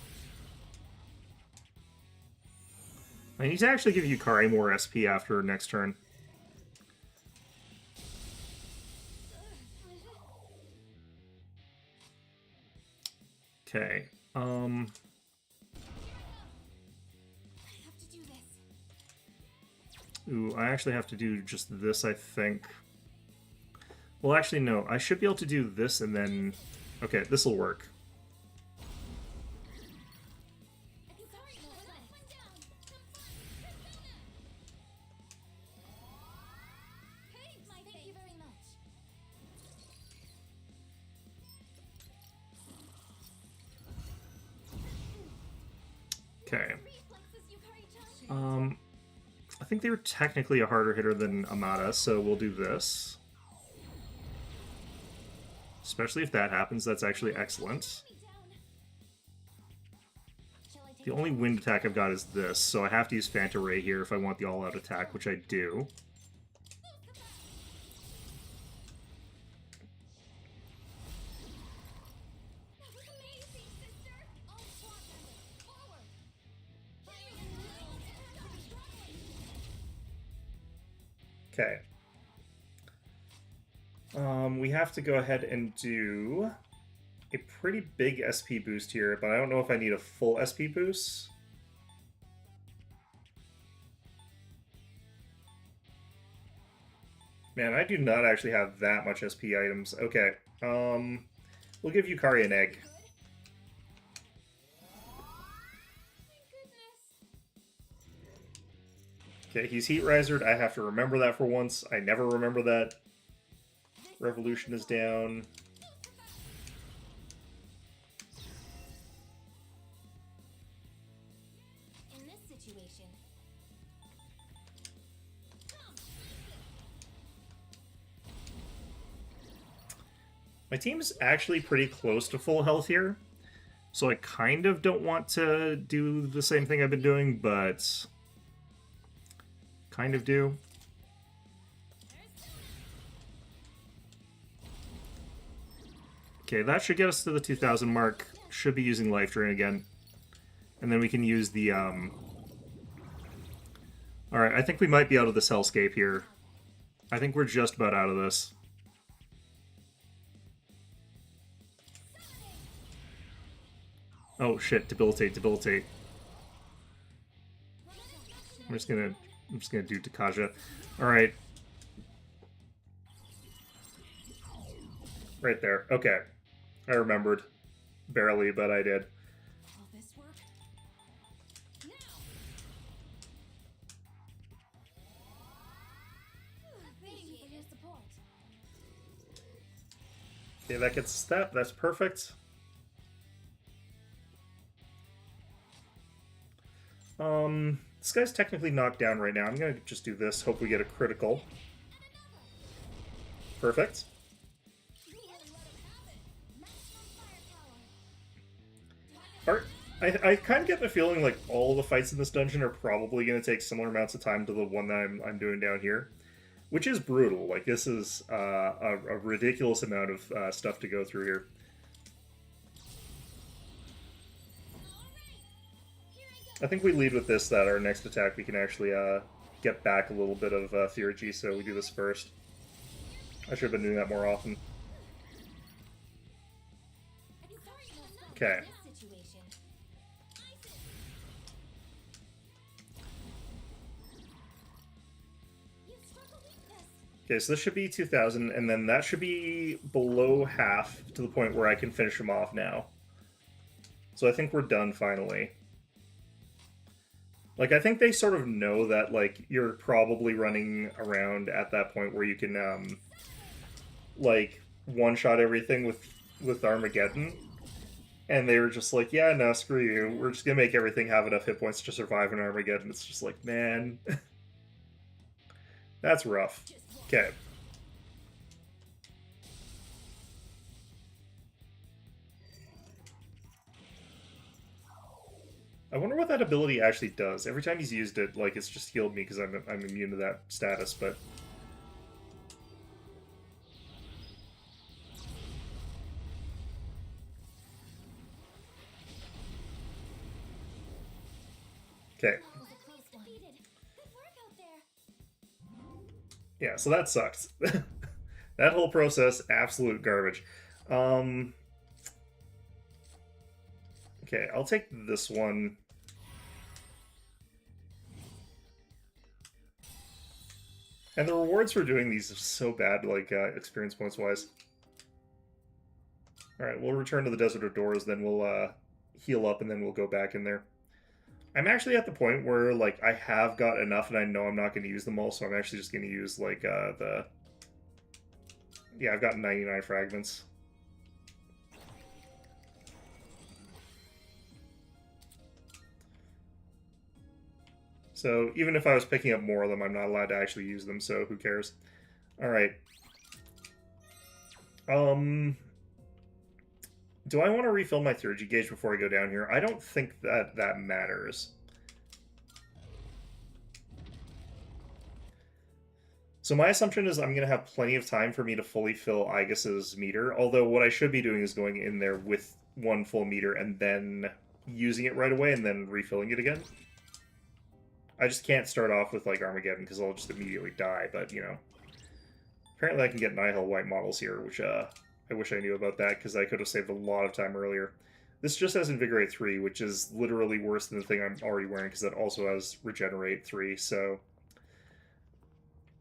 I need to actually give Yukari more SP after next turn. Okay. I have to do this. Ooh, I actually have to do just this, I think. Well, actually, no. I should be able to do this and then... Okay, this'll work. Yukari, one down. Hey, thank you very much. Okay. Reflexes, Yukari-chan. I think they were technically a harder hitter than Amada, so we'll do this. Especially if that happens, that's actually excellent. Me down. Shall I take The only wind attack I've got is this, so I have to use Phanta Ray here if I want the all-out attack, which I do. That was amazing, sister. All SWAT members, forward. Okay. We have to go ahead and do a pretty big SP boost here, but I don't know if I need a full SP boost. Man, I do not actually have that much SP items. Okay, we'll give Yukari an egg. Thank goodness. Okay, he's heat risered. I have to remember that for once. I never remember that. Revolution is down. In this situation. My team's actually pretty close to full health here, so I kind of don't want to do the same thing I've been doing, but kind of do. Okay, that should get us to the 2,000 mark. Should be using Life Drain again. And then we can use the, Alright, I think we might be out of this hellscape here. I think we're just about out of this. Oh shit, debilitate, debilitate. I'm just gonna do Takaja. Alright. Right there. Okay. I remembered. Barely, but I did. Will this work? Now. Thank you for your support. Okay, that gets that. That's perfect. This guy's technically knocked down right now. I'm gonna just do this. Hope we get a critical. Perfect. I kind of get the feeling like all the fights in this dungeon are probably going to take similar amounts of time to the one that I'm doing down here, which is brutal. Like, this is a ridiculous amount of stuff to go through here. I think we lead with this, that our next attack we can actually get back a little bit of theurgy, so we do this first. I should have been doing that more often. Okay. Okay, so this should be 2,000, and then that should be below half to the point where I can finish him off now. So I think we're done finally. Like, I think they sort of know that, like, you're probably running around at that point where you can, like, one-shot everything with Armageddon. And they were just like, yeah, no, screw you. We're just gonna make everything have enough hit points to survive an Armageddon. It's just like, man. That's rough. Okay. I wonder what that ability actually does. Every time he's used it, like, it's just healed me because I'm immune to that status, but... Okay. Yeah, so that sucked. That whole process, absolute garbage. Okay, I'll take this one. And the rewards for doing these are so bad, like, experience points-wise. Alright, we'll return to the Desert of Doors, then we'll, heal up, and then we'll go back in there. I'm actually at the point where, like, I have got enough, and I know I'm not going to use them all, so I'm actually just going to use, like, the... Yeah, I've got 99 fragments. So, even if I was picking up more of them, I'm not allowed to actually use them, so who cares? Alright. Do I want to refill my theurgy gauge before I go down here? I don't think that that matters. So my assumption is I'm going to have plenty of time for me to fully fill Aegis's meter, although what I should be doing is going in there with one full meter and then using it right away and then refilling it again. I just can't start off with, like, Armageddon because I'll just immediately die, but, you know. Apparently I can get Nihil white models here, which I wish I knew about that, because I could have saved a lot of time earlier. This just has Invigorate 3, which is literally worse than the thing I'm already wearing, because that also has Regenerate 3, so...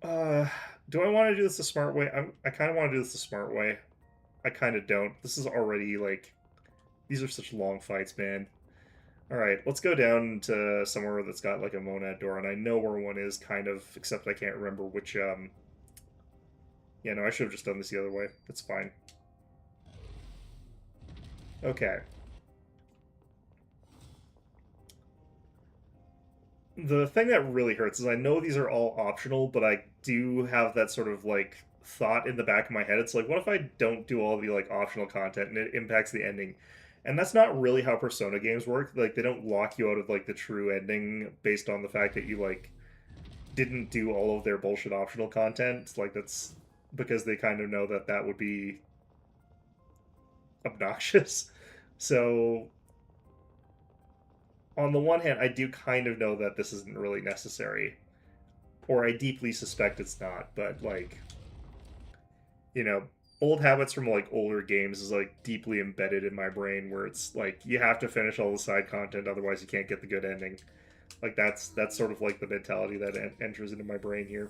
do I want to do this the smart way? I kind of want to do this the smart way. I kind of don't. This is already, like... These are such long fights, man. Alright, let's go down to somewhere that's got, like, a Monad door, and I know where one is, kind of, except I can't remember which, Yeah, no, I should have just done this the other way. That's fine. Okay. The thing that really hurts is I know these are all optional, but I do have that sort of, like, thought in the back of my head. It's like, what if I don't do all the, like, optional content and it impacts the ending? And that's not really how Persona games work. Like, they don't lock you out of, like, the true ending based on the fact that you, like, didn't do all of their bullshit optional content. Like, that's because they kind of know that that would be obnoxious. So, on the one hand, I do kind of know that this isn't really necessary. Or I deeply suspect it's not, but, like, you know, old habits from, like, older games is, like, deeply embedded in my brain, where it's, like, you have to finish all the side content, otherwise you can't get the good ending. Like, that's sort of, like, the mentality that enters into my brain here.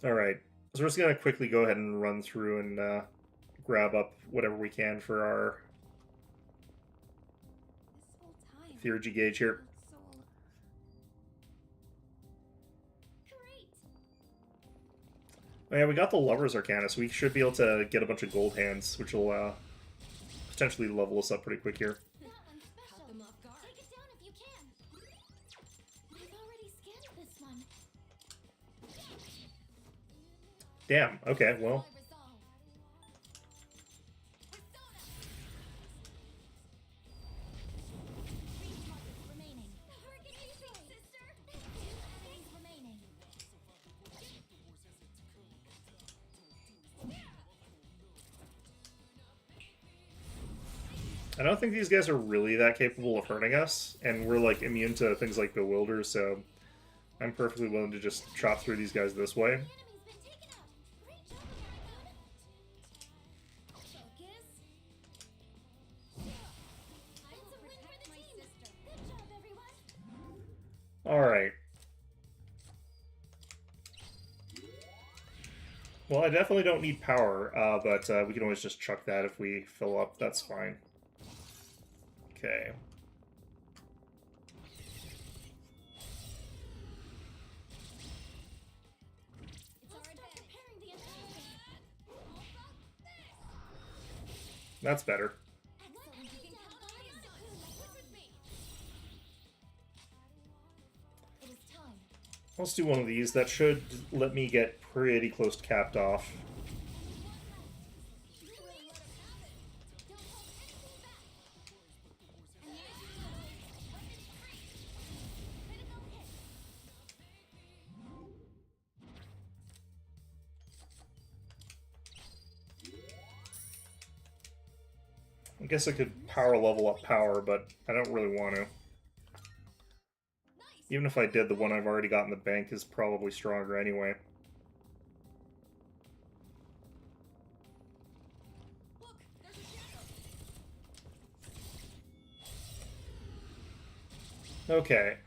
Alright, so we're just going to quickly go ahead and run through and grab up whatever we can for our theurgy gauge here. Oh yeah, we got the Lover's Arcana, so we should be able to get a bunch of gold hands, which will potentially level us up pretty quick here. That one's special. Take it down if you can. I've already scanned this one. Damn, okay, well. I don't think these guys are really that capable of hurting us, and we're, like, immune to things like Bewilder, so I'm perfectly willing to just chop through these guys this way. Alright. Well, I definitely don't need power, but we can always just chuck that if we fill up. That's fine. Okay. That's better. Let's do one of these. That should let me get pretty close to capped off. I guess I could power level up power, but I don't really want to. Even if I did, the one I've already got in the bank is probably stronger anyway. Okay.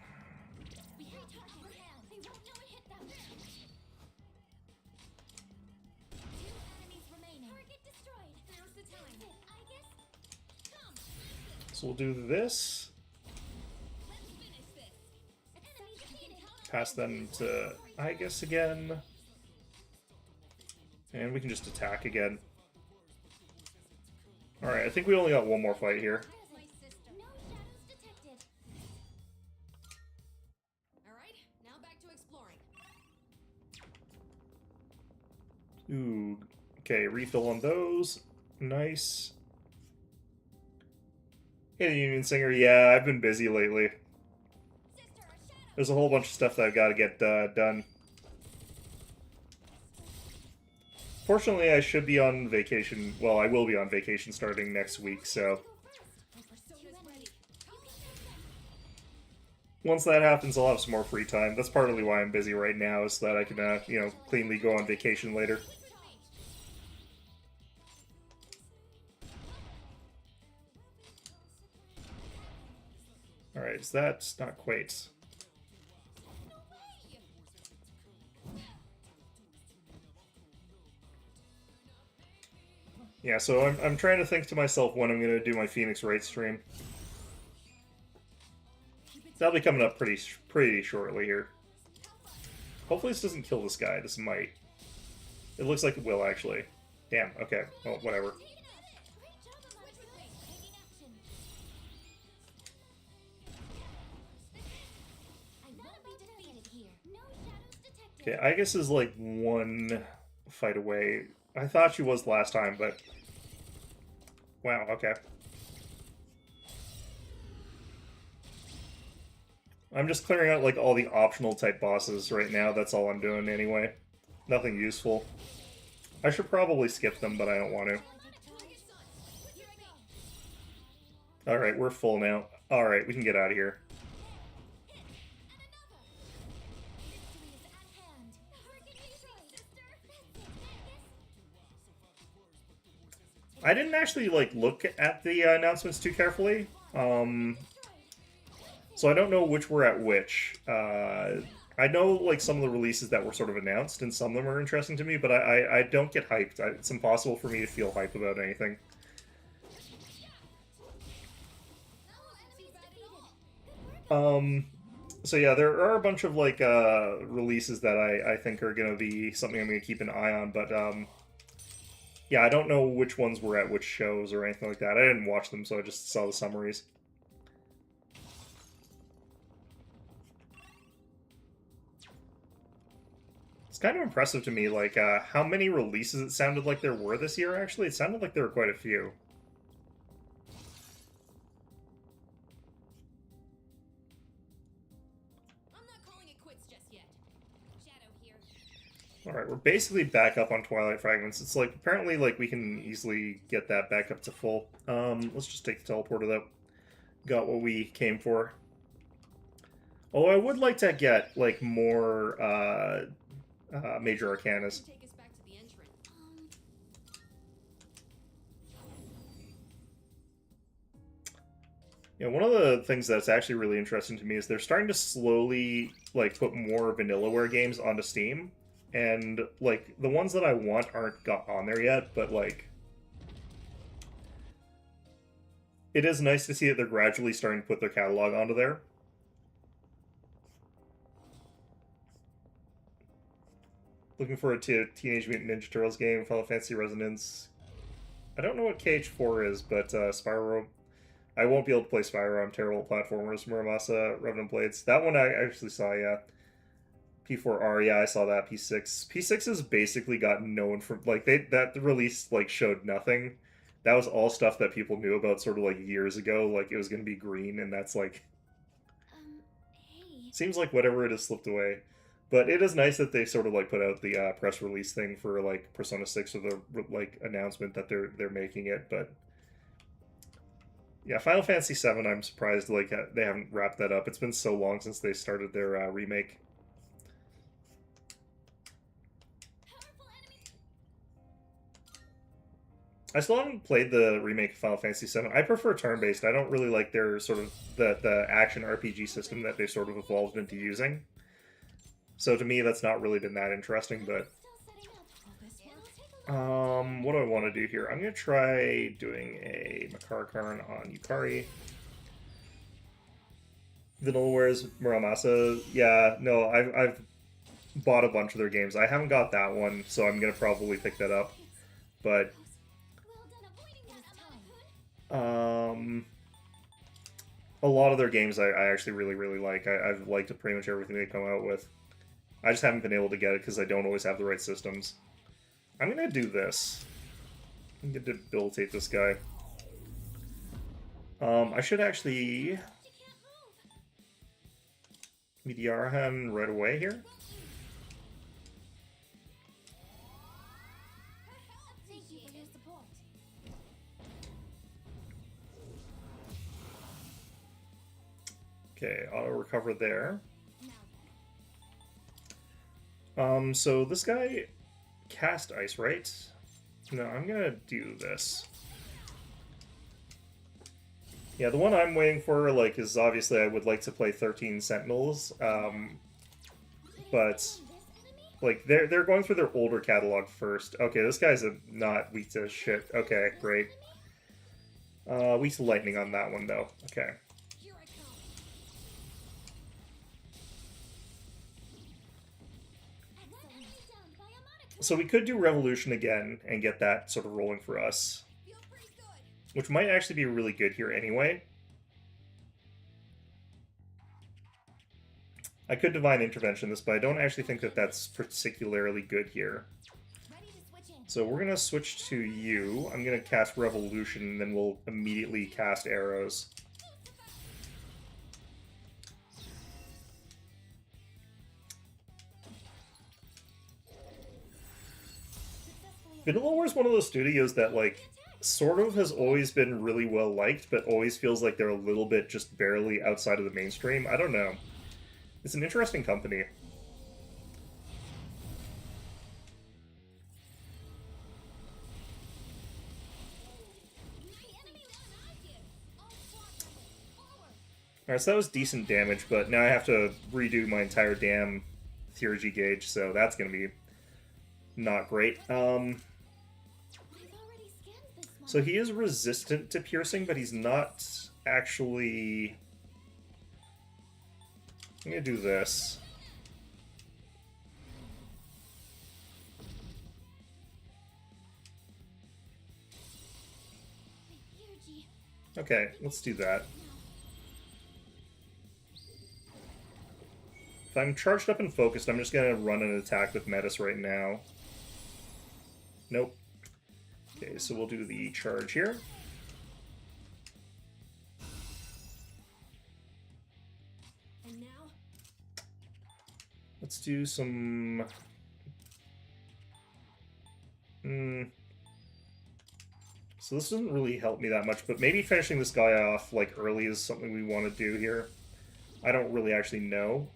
So we'll do this. Pass them to Aegis again. And we can just attack again. Alright, I think we only got one more fight here. Ooh, okay, refill on those. Nice. Hey, the Union Singer, yeah, I've been busy lately. There's a whole bunch of stuff that I've got to get done. Fortunately, I should be on vacation. Well, I will be on vacation starting next week, so... once that happens, I'll have some more free time. That's partly why I'm busy right now, is so that I can, you know, cleanly go on vacation later. Alright, so that's not quite. Yeah, so I'm trying to think to myself when I'm going to do my Phoenix Wright stream. That'll be coming up pretty shortly here. Hopefully this doesn't kill this guy. This might. It looks like it will, actually. Damn, okay. Well, whatever. Okay, Aegis is like one fight away. I thought she was last time, but... Wow, okay. I'm just clearing out like all the optional type bosses right now. That's all I'm doing anyway. Nothing useful. I should probably skip them, but I don't want to. Alright, we're full now. Alright, we can get out of here. I didn't actually like look at the announcements too carefully. So I don't know which were at which. I know like some of the releases that were sort of announced, and some of them are interesting to me, but I don't get hyped. It's impossible for me to feel hype about anything. So yeah, there are a bunch of like releases that I think are gonna be something I'm gonna keep an eye on, but yeah, I don't know which ones were at which shows or anything like that. I didn't watch them, so I just saw the summaries. It's kind of impressive to me, like, how many releases it sounded like there were this year, actually. It sounded like there were quite a few. I'm not calling it quits just yet. Shadow here. Alright, we're basically back up on Twilight Fragments. It's like, apparently, like, we can easily get that back up to full. Let's just take the teleporter, though. Got what we came for. Although I would like to get, like, more, major arcanas. Take us back to the entrance. Yeah, one of the things that's actually really interesting to me is they're starting to slowly, like, put more Vanillaware games onto Steam. And, like, the ones that I want aren't got on there yet, but, like... It is nice to see that they're gradually starting to put their catalog onto there. Looking forward to Teenage Mutant Ninja Turtles game, Final Fantasy Resonance. I don't know what KH4 is, but Spyro... I won't be able to play Spyro. I'm terrible at platformers. Muramasa, Revenant Blades. That one I actually saw, yeah. P4R, yeah, I saw that. P6. P6 has basically gotten known for... Like, that release, like, showed nothing. That was all stuff that people knew about sort of, like, years ago. Like, it was going to be green, and that's, like... Hey. Seems like whatever it has slipped away. But it is nice that they sort of like put out the press release thing for like Persona 6 or the like announcement that they're making it. But yeah, Final Fantasy 7, I'm surprised like they haven't wrapped that up. It's been so long since they started their remake. I still haven't played the remake of Final Fantasy 7. I prefer turn-based. I don't really like their sort of the action RPG system that they sort of evolved into using. So to me, that's not really been that interesting, but... what do I want to do here? I'm going to try doing a Makara on Yukari. Vanillaware's Muramasa. Yeah, no, I've bought a bunch of their games. I haven't got that one, so I'm going to probably pick that up. But... a lot of their games I actually really like. I've liked pretty much everything they come out with. I just haven't been able to get it because I don't always have the right systems. I'm going to do this. I'm going to debilitate this guy. I should actually... Metearahan right away here. Okay, auto recover there. Now So this guy cast ice, right? No, I'm gonna do this. Yeah, the one I'm waiting for, like, is obviously I would like to play 13 Sentinels, but like they're going through their older catalog first. Okay, this guy's not weak to shit. Okay, great. Weak to lightning on that one though. Okay. here I come. Excellent. Done by a So we could do Revolution again and get that sort of rolling for us, Feel pretty good. which might actually be really good here anyway. I could Divine Intervention this, but I don't actually think that that's particularly good here. Ready to switch in. So we're going to switch to you. I'm going to cast Revolution, and then we'll immediately cast Arrows. Vanilla War is one of those studios that, like, sort of has always been really well liked, but always feels like they're a little bit just barely outside of the mainstream. I don't know. It's an interesting company. Alright, so that was decent damage, but now I have to redo my entire damn Theurgy gauge, so that's going to be not great. So he is resistant to piercing, but he's not actually... I'm going to do this. Okay, let's do that. If I'm charged up and focused, I'm just going to run an attack with Metis right now. Nope. Okay, so we'll do the charge here. And now? Let's do some... So this doesn't really help me that much, but maybe finishing this guy off like early is something we want to do here. I don't really actually know.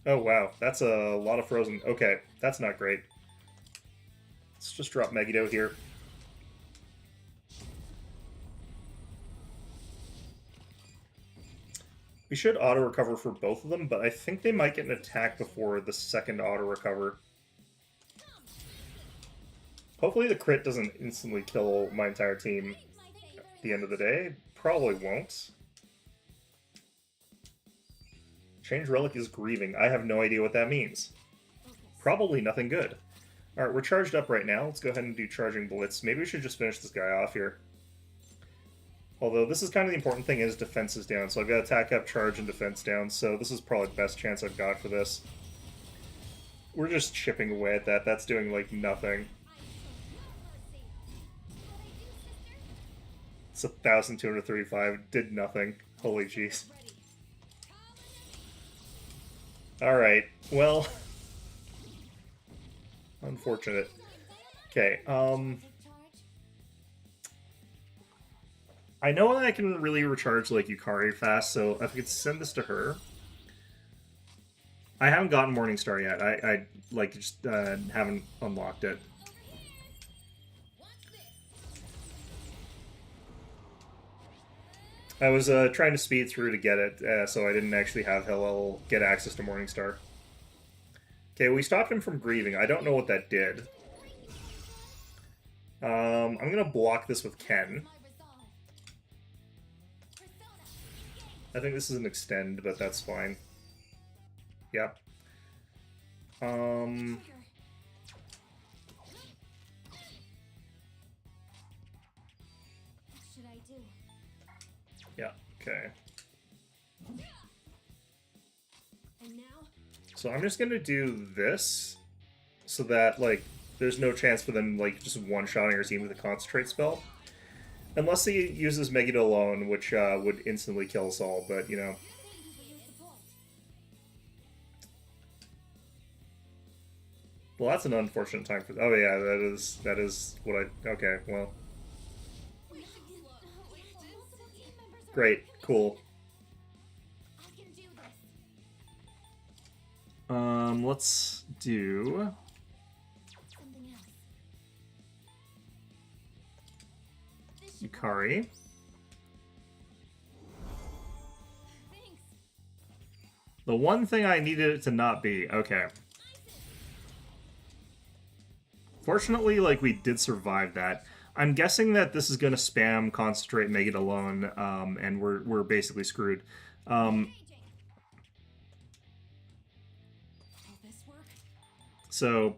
Oh wow, that's a lot of frozen. Okay, that's not great. Let's just drop Megiddo here. We should auto-recover for both of them, but I think they might get an attack before the second auto-recover. Hopefully the crit doesn't instantly kill my entire team at the end of the day. Probably won't. Change Relic is grieving. I have no idea what that means. Probably nothing good. Alright, we're charged up right now. Let's go ahead and do Charging Blitz. Maybe we should just finish this guy off here. Although this is kind of the important thing is defense is down. So I've got attack up, charge, and defense down. So this is probably the best chance I've got for this. We're just chipping away at that. That's doing, like, nothing. It's 1,235. Did nothing. Holy jeez. Alright, well... Unfortunate. Okay, I know that I can really recharge, like, Yukari fast, so if I could send this to her... I haven't gotten Morningstar yet. I like, just haven't unlocked it. I was trying to speed through to get it, so I didn't actually have Hillel get access to Morningstar. Okay, we stopped him from grieving. I don't know what that did. I'm going to block this with Ken. I think this is an extend, but that's fine. Yep. What should I do? Yeah, okay. And now? So I'm just gonna do this, so that, like, there's no chance for them, like, just one-shotting our team with a concentrate spell. Unless he uses Megiddo alone, which would instantly kill us all, but, you know. Well, that's an unfortunate time for... Oh, yeah, that is what I... Okay, well... Great, cool. I can do this. Let's do Something else. This should work. Yukari. Thanks. The one thing I needed it to not be. Okay. Fortunately, like, we did survive that. I'm guessing that this is going to spam Concentrate, Make It Alone, and we're basically screwed. Raging. Will this work? So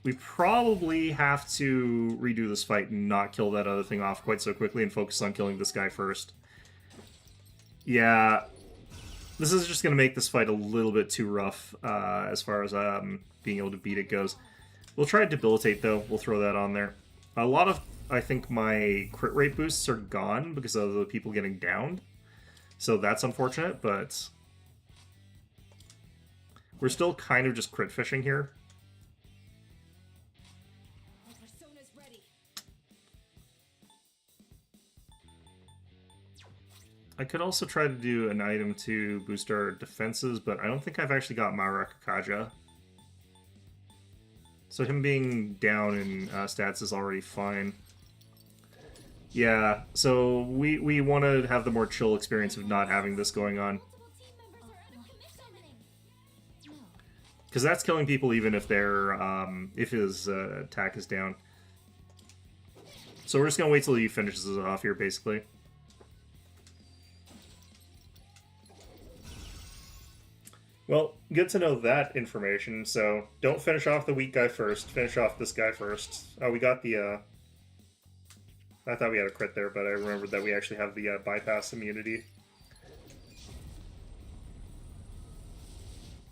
we probably have to redo this fight and not kill that other thing off quite so quickly and focus on killing this guy first. Yeah, this is just going to make this fight a little bit too rough as far as being able to beat it goes. We'll try Debilitate, though. We'll throw that on there. A lot of, I think, my crit rate boosts are gone because of the people getting downed. So that's unfortunate, but we're still kind of just crit fishing here. My persona's ready. I could also try to do an item to boost our defenses, but I don't think I've actually got Marakakaja. So him being down in stats is already fine. Yeah, so we want to have the more chill experience of not having this going on. Multiple team members are under commissioning. No. Because that's killing people even if they're if his attack is down. So we're just going to wait till he finishes it off here, basically. Well, good to know that information. So don't finish off the weak guy first. Finish off this guy first. Oh, we got the... I thought we had a crit there, but I remembered that we actually have the bypass immunity.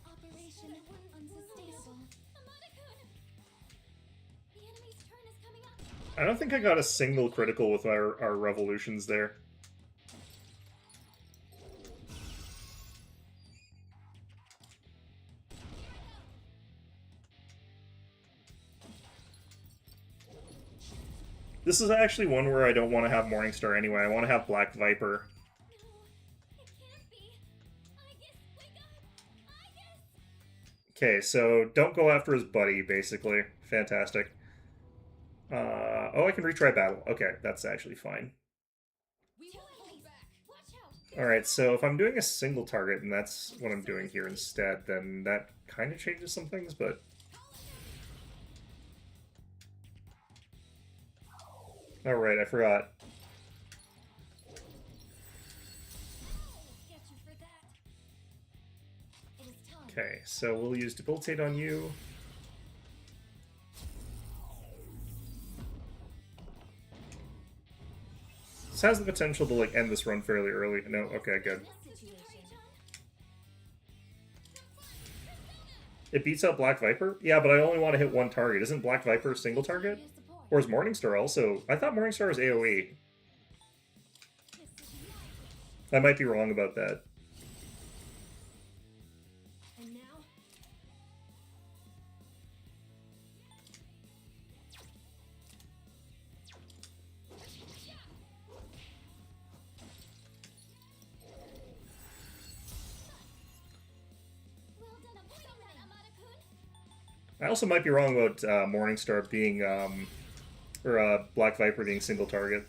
Operation unsustainable. Amada-kun! The enemy's turn is coming up. I don't think I got a single critical with our revolutions there. This is actually one where I don't want to have Morningstar anyway. I want to have Black Viper. No, it can't be. Aegis, wake up! Aegis! Okay, so don't go after his buddy, basically. Fantastic. Oh, I can retry battle. Okay, that's actually fine. We will hold back. Watch out! Alright, so if I'm doing a single target, and that's what I'm doing here instead, then that kind of changes some things, but... Alright, I forgot. Get you for that. It is time. Okay, so we'll use Debilitate on you. This has the potential to, like, end this run fairly early. No? Okay, good. This situation. It beats out Black Viper? Yeah, but I only want to hit one target. Isn't Black Viper a single target? Your support. Or is Morningstar also? I thought Morningstar was AoE. This is my wish. I might be wrong about that. And now, well done, Amada-kun. I also might be wrong about Morningstar being, or Black Viper being single target.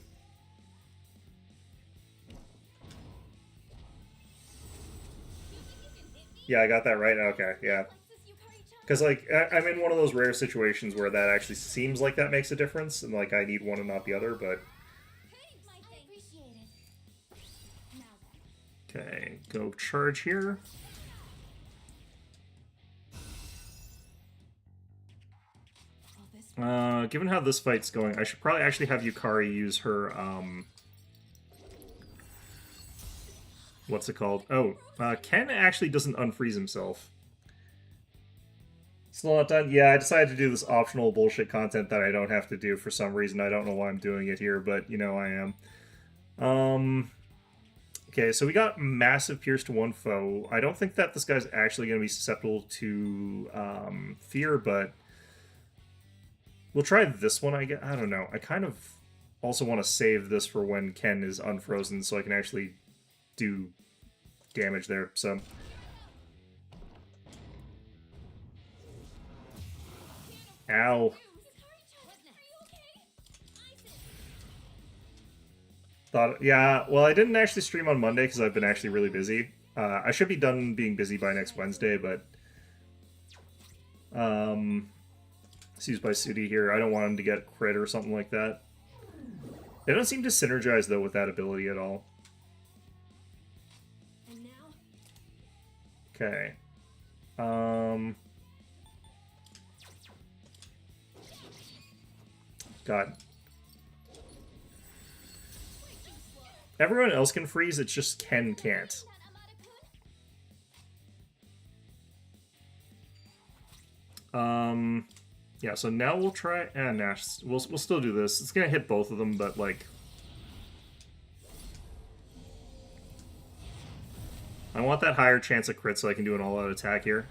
Yeah, I got that right? Okay, yeah. Because, like, I'm in one of those rare situations where that actually seems like that makes a difference, and, like, I need one and not the other, but... I appreciate it. Now then. Okay, go charge here. Will this Given how this fight's going, I should probably actually have Yukari use her, what's it called? Oh, Ken actually doesn't unfreeze himself. Still not done? Yeah, I decided to do this optional bullshit content that I don't have to do for some reason. I don't know why I'm doing it here, but, you know, I am. Okay, so we got massive Pierce to one foe. I don't think that this guy's actually going to be susceptible to fear, but we'll try this one, I guess. I don't know. I kind of also want to save this for when Ken is unfrozen so I can actually do damage there, so... Ow. Thought, yeah, well, I didn't actually stream on Monday because I've been actually really busy. I should be done being busy by next Wednesday, but... Seized by Sudi here. I don't want him to get crit or something like that. They don't seem to synergize, though, with that ability at all. Okay. God. Everyone else can freeze, it's just Ken can't. Yeah, so now we'll try... nah, we'll still do this. It's gonna hit both of them, but, like... I want that higher chance of crit so I can do an all-out attack here.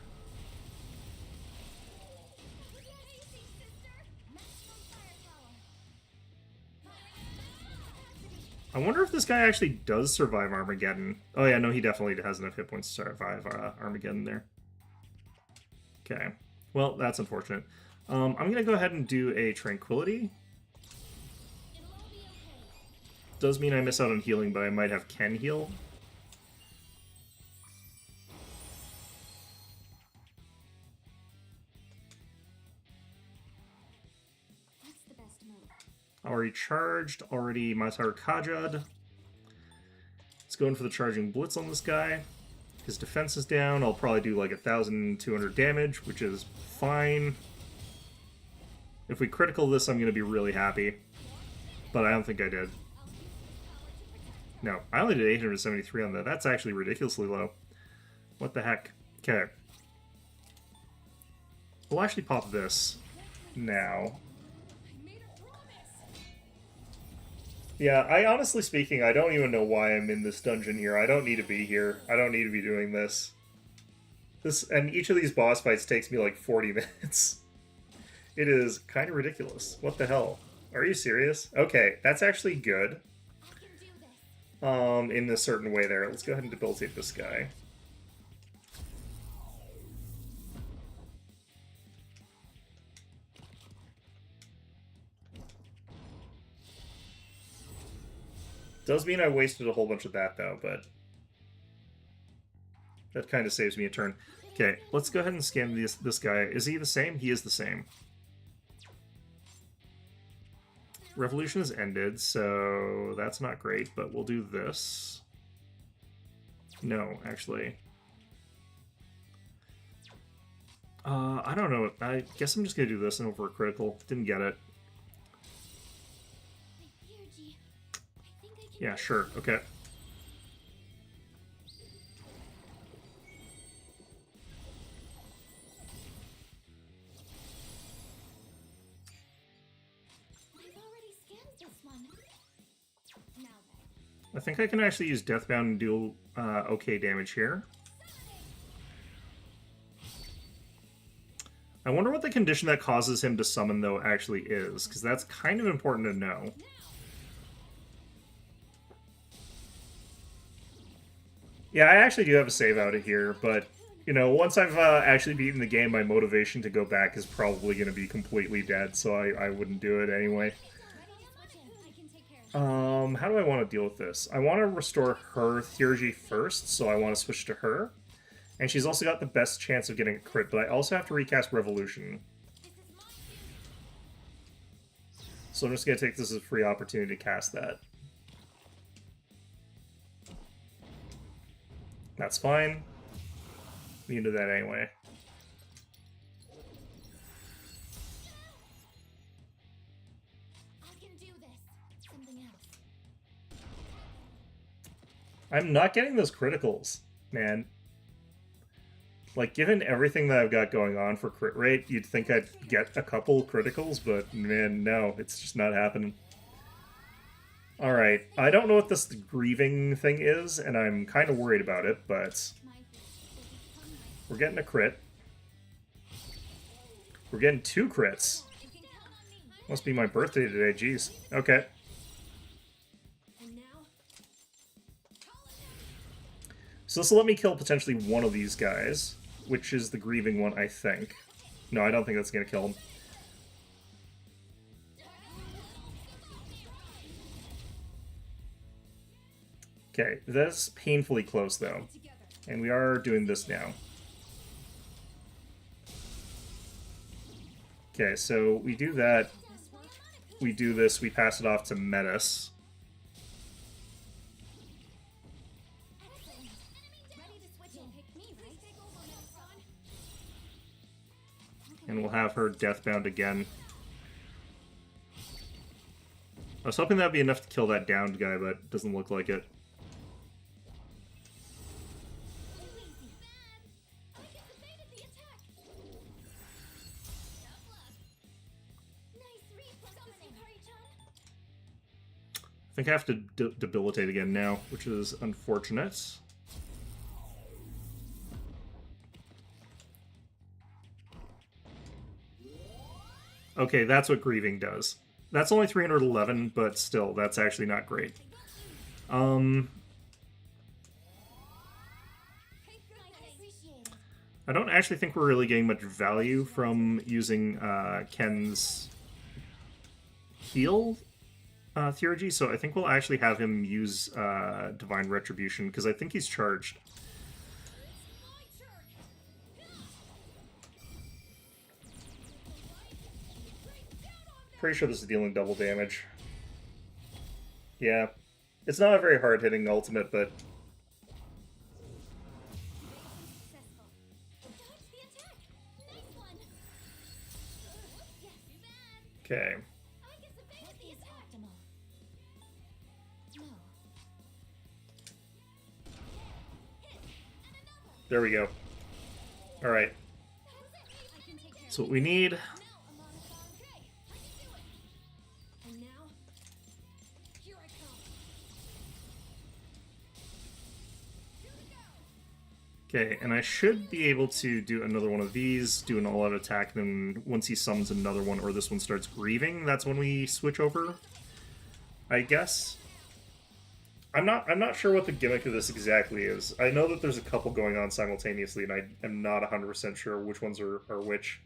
I wonder if this guy actually does survive Armageddon. Oh yeah, no, he definitely has enough hit points to survive Armageddon there. Okay. Well, that's unfortunate. I'm going to go ahead and do a Tranquility. Does mean I miss out on healing, but I might have Ken heal. Already charged, already Matar Kajad. Let's go in for the charging blitz on this guy. His defense is down. I'll probably do like 1,200 damage, which is fine. If we critical this, I'm going to be really happy. But I don't think I did. No, I only did 873 on that. That's actually ridiculously low. What the heck? Okay. We'll actually pop this now. Yeah, honestly speaking, I don't even know why I'm in this dungeon here. I don't need to be here. I don't need to be doing this. And each of these boss fights takes me like 40 minutes. It is kind of ridiculous. What the hell? Are you serious? Okay, that's actually good. In a certain way there. Let's go ahead and debilitate this guy. Does mean I wasted a whole bunch of that, though, but that kind of saves me a turn. Okay, let's go ahead and scan this guy. Is he the same? He is the same. Revolution has ended, so that's not great, but we'll do this. No, actually. I don't know. I guess I'm just going to do this and over a critical. Didn't get it. Yeah, sure. Okay. I think I can actually use Deathbound and do okay damage here. I wonder what the condition that causes him to summon, though, actually is, because that's kind of important to know. Yeah, I actually do have a save out of here, but, you know, once I've actually beaten the game, my motivation to go back is probably going to be completely dead, so I wouldn't do it anyway. How do I want to deal with this? I want to restore her Theurgy first, so I want to switch to her. And she's also got the best chance of getting a crit, but I also have to recast Revolution. So I'm just going to take this as a free opportunity to cast that. That's fine. We can do that anyway. I'm not getting those criticals, man. Like, given everything that I've got going on for crit rate, you'd think I'd get a couple criticals, but man, no, it's just not happening. Alright, I don't know what this grieving thing is, and I'm kind of worried about it, but we're getting a crit. We're getting 2 crits. Must be my birthday today, jeez. Okay. So this will let me kill potentially one of these guys, which is the grieving one, I think. No, I don't think that's going to kill him. Okay, that's painfully close, though. And we are doing this now. Okay, so we do that. We do this, we pass it off to Metis. And we'll have her deathbound again. I was hoping that'd be enough to kill that downed guy, but it doesn't look like it. I think I have to debilitate again now, which is unfortunate. Okay, that's what grieving does. That's only 311, but still, that's actually not great. I don't actually think we're really getting much value from using Ken's heal theurgy, so I think we'll actually have him use Divine Retribution, because I think he's charged. Pretty sure this is dealing double damage. Yeah. It's not a very hard-hitting ultimate, but... Okay. There we go. Alright. So what we need... Okay, and I should be able to do another one of these, do an all-out attack, then once he summons another one, or this one starts grieving, that's when we switch over, I guess. I'm not sure what the gimmick of this exactly is. I know that there's a couple going on simultaneously, and I am not 100% sure which ones are which.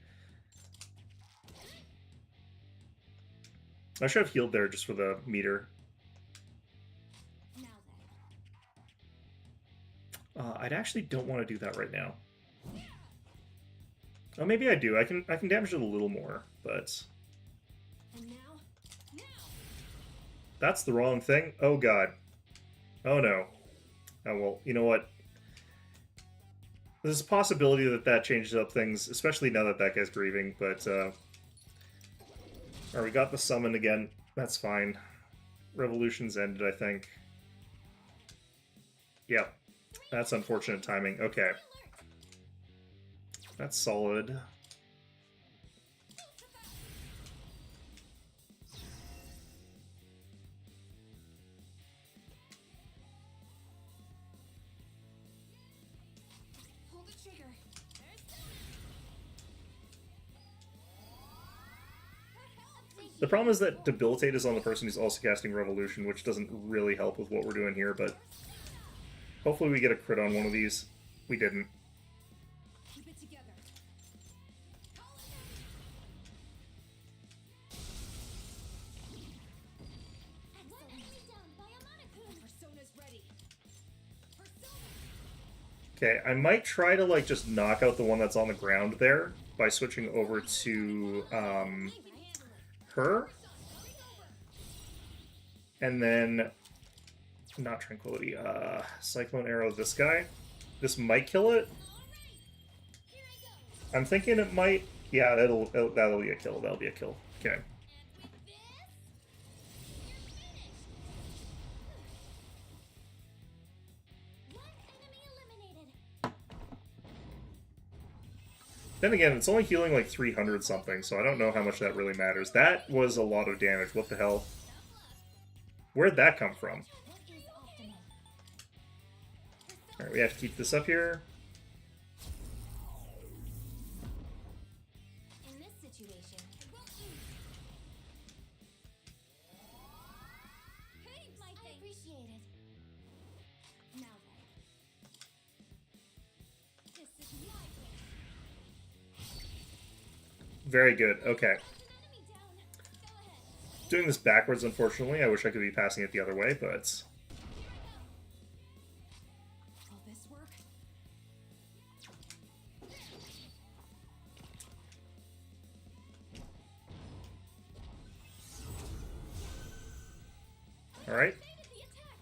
I should have healed there just for the meter. I actually don't want to do that right now. Oh, maybe I do. I can damage it a little more, but that's the wrong thing. Oh god. Oh no. Oh well. You know what? There's a possibility that that changes up things, especially now that that guy's grieving. But alright, we got the summon again. That's fine. Revolution's ended, I think. Yep. That's unfortunate timing. Okay. That's solid. Pull the trigger. The problem is that Debilitate is on the person who's also casting Revolution, which doesn't really help with what we're doing here, but hopefully we get a crit on one of these. We didn't. Keep it together. Persona's ready. Okay, I might try to like just knock out the one that's on the ground there by switching over to her. And then not Tranquility, Cyclone Arrow this guy. This might kill it. I'm thinking it might. Yeah, that'll be a kill. That'll be a kill. Okay. Then again, it's only healing like 300 something, so I don't know how much that really matters. That was a lot of damage. What the hell? Where'd that come from? Alright, we have to keep this up here. In this situation, I appreciate it. Now then. Very good. Okay. An enemy down. Go ahead. Doing this backwards, unfortunately. I wish I could be passing it the other way, but... Will this work? Alright. Baited the attack.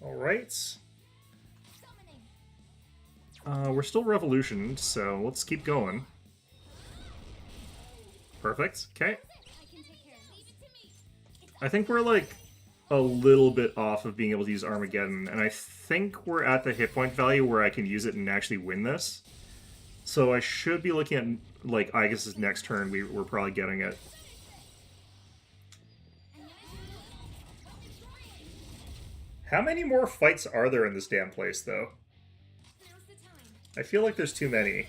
Alright. Summoning. We're still revolutioned, so let's keep going. Perfect. Okay. I can take care of it. Leave it to me. I think we're, like, a little bit off of being able to use Armageddon, and I think we're at the hit point value where I can use it and actually win this. So I should be looking at, like, Aegis' next turn. We're probably getting it. How many more fights are there in this damn place, though? Now's the time. I feel like there's too many.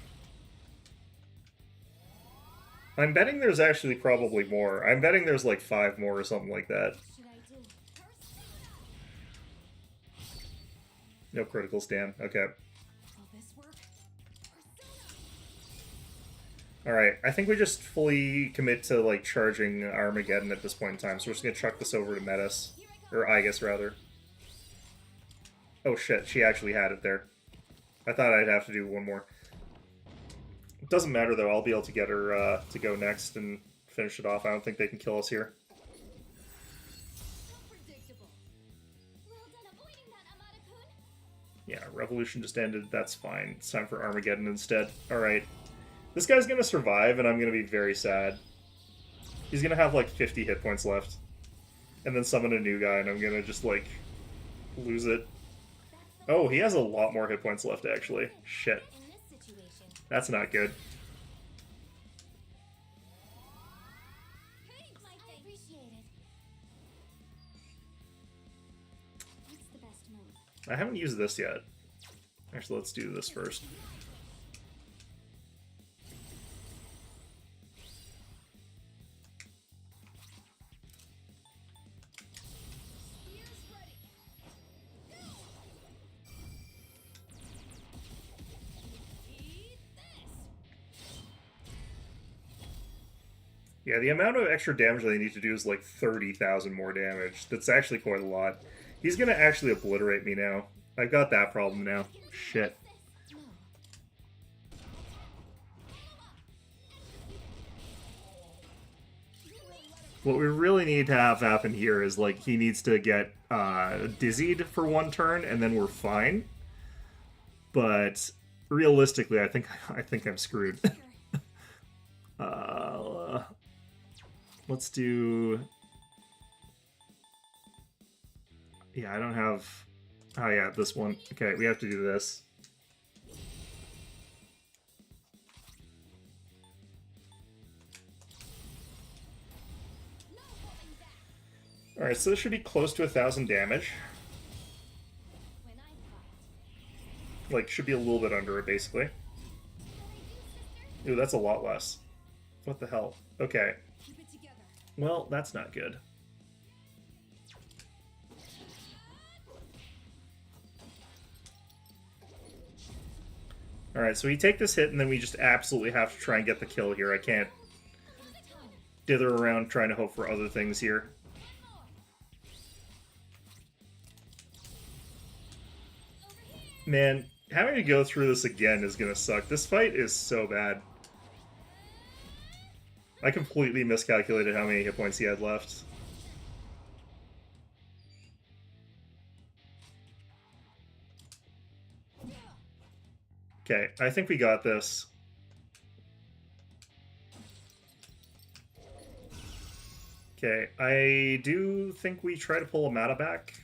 I'm betting there's actually probably more. I'm betting there's like 5 more or something like that. What should I do? No criticals, damn. Okay. Will this work? Alright, I think we just fully commit to, like, charging Armageddon at this point in time, so we're just gonna chuck this over to Metis. Here I go. Or Aegis, rather. Oh shit, she actually had it there. I thought I'd have to do one more. It doesn't matter, though. I'll be able to get her to go next and finish it off. I don't think they can kill us here. So predictable. Well done avoiding that, Amada-kun. Yeah, Revolution just ended. That's fine. It's time for Armageddon instead. Alright. This guy's gonna survive, and I'm gonna be very sad. He's gonna have, like, 50 hit points left. And then summon a new guy, and I'm gonna just, like, lose it. Oh, he has a lot more hit points left, actually. Shit. In this situation. That's not good. I appreciate it. What's the best move? I haven't used this yet. Actually, let's do this first. Spears ready. Eat this. Yeah, the amount of extra damage that I need to do is like 30,000 more damage. That's actually quite a lot. He's gonna actually obliterate me now. I've got that problem now. Shit. No. What we really need to have happen here is, like, he needs to get dizzied for one turn, and then we're fine. But realistically, I think I'm screwed. Let's do... Yeah, I don't have... Oh yeah, this one. Okay, we have to do this. Alright, so this should be close to 1,000 damage. When I fight. Like, should be a little bit under it, basically. Ooh, that's a lot less. What the hell? Okay. Keep it together. Well, that's not good. Alright, so we take this hit, and then we just absolutely have to try and get the kill here. I can't dither around trying to hope for other things here. Man, having to go through this again is gonna suck. This fight is so bad. I completely miscalculated how many hit points he had left. Okay, I think we got this. Okay, I do think we try to pull Amada back.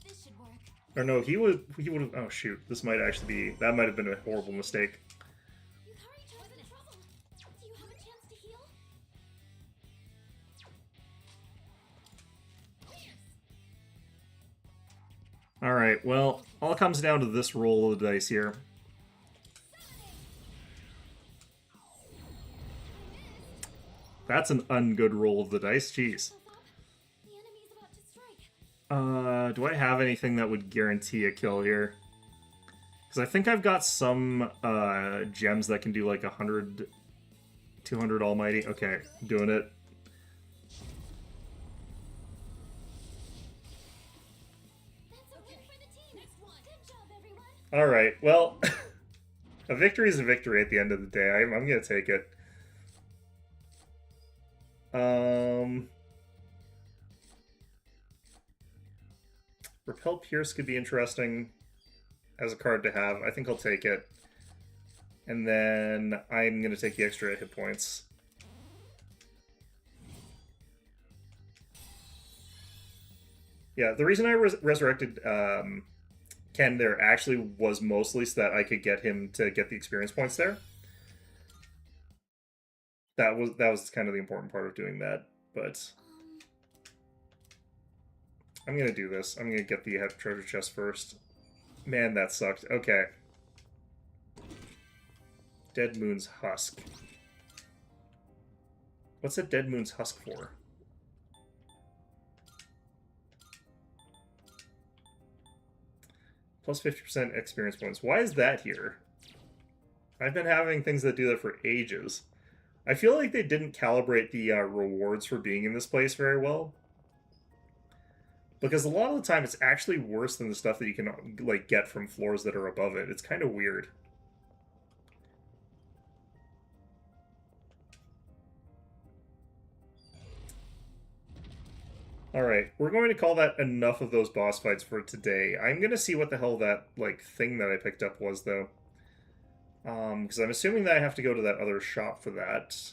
This should work. Or no, he would have... Oh shoot, this might actually be... That might have been a horrible mistake. You hurry, Jordan. In trouble. Do you have a chance to heal? Alright, well, all comes down to this roll of the dice here. That's an ungood roll of the dice, jeez. The enemy's about to strike. Do I have anything that would guarantee a kill here? Because I think I've got some gems that can do like 100, 200 almighty. Okay, doing it. That's a win for the team. Next one. Good job, everyone. All right. Well, a victory is a victory at the end of the day. I'm gonna take it. Repel Pierce could be interesting as a card to have. I think I'll take it. And then I'm going to take the extra hit points. Yeah, the reason I resurrected Ken there actually was mostly so that I could get him to get the experience points there. That was kind of the important part of doing that. But I'm going to do this. I'm going to get the treasure chest first. Man, that sucked. Okay. Dead Moon's Husk. What's a Dead Moon's Husk for? Plus 50% experience points. Why is that here? I've been having things that do that for ages. I feel like they didn't calibrate the rewards for being in this place very well. Because a lot of the time it's actually worse than the stuff that you can like get from floors that are above it. It's kind of weird. Alright, we're going to call that enough of those boss fights for today. I'm going to see what the hell that, like, thing that I picked up was, though. Because I'm assuming that I have to go to that other shop for that.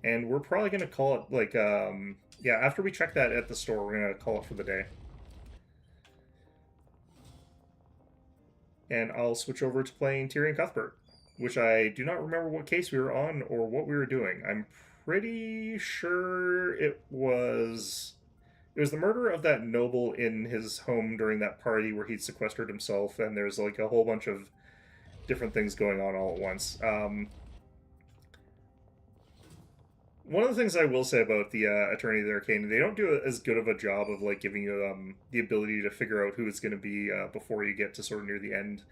And we're probably going to call it, like, yeah, after we check that at the store, we're going to call it for the day. And I'll switch over to playing Tyrion Cuthbert, which I do not remember what case we were on or what we were doing. I'm pretty sure it was the murder of that noble in his home during that party where he'd sequestered himself, and there's like a whole bunch of different things going on all at once. One of the things I will say about the Attorney of the Arcane, they don't do as good of a job of like giving you the ability to figure out who it's going to be before you get to sort of near the end.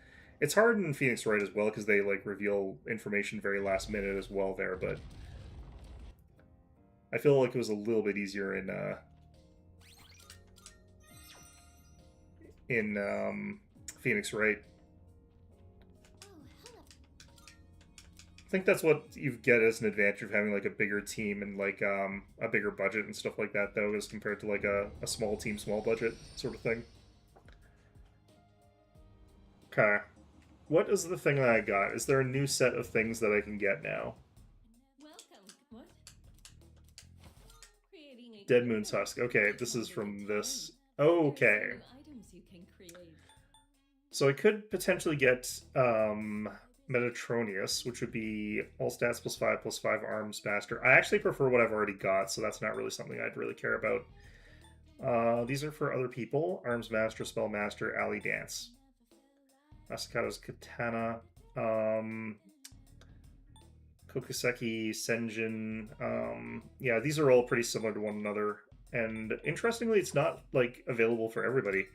It's hard in Phoenix Wright as well because they like reveal information very last minute as well there, but I feel like it was a little bit easier in Phoenix Wright. I think that's what you get as an advantage of having like a bigger team and like a bigger budget and stuff like that, though, as compared to like a small team, small budget sort of thing. Okay. What is the thing that I got? Is there a new set of things that I can get now? Dead Moon's Husk. Okay, this is from this. Okay. So I could potentially get Metatronius, which would be all stats plus 5 arms master. I actually prefer what I've already got, so that's not really something I'd really care about. These are for other people. Arms master, spell master, alley dance. Asakado's katana. Kokuseki, Senjin. Yeah, these are all pretty similar to one another. And interestingly, it's not like available for everybody.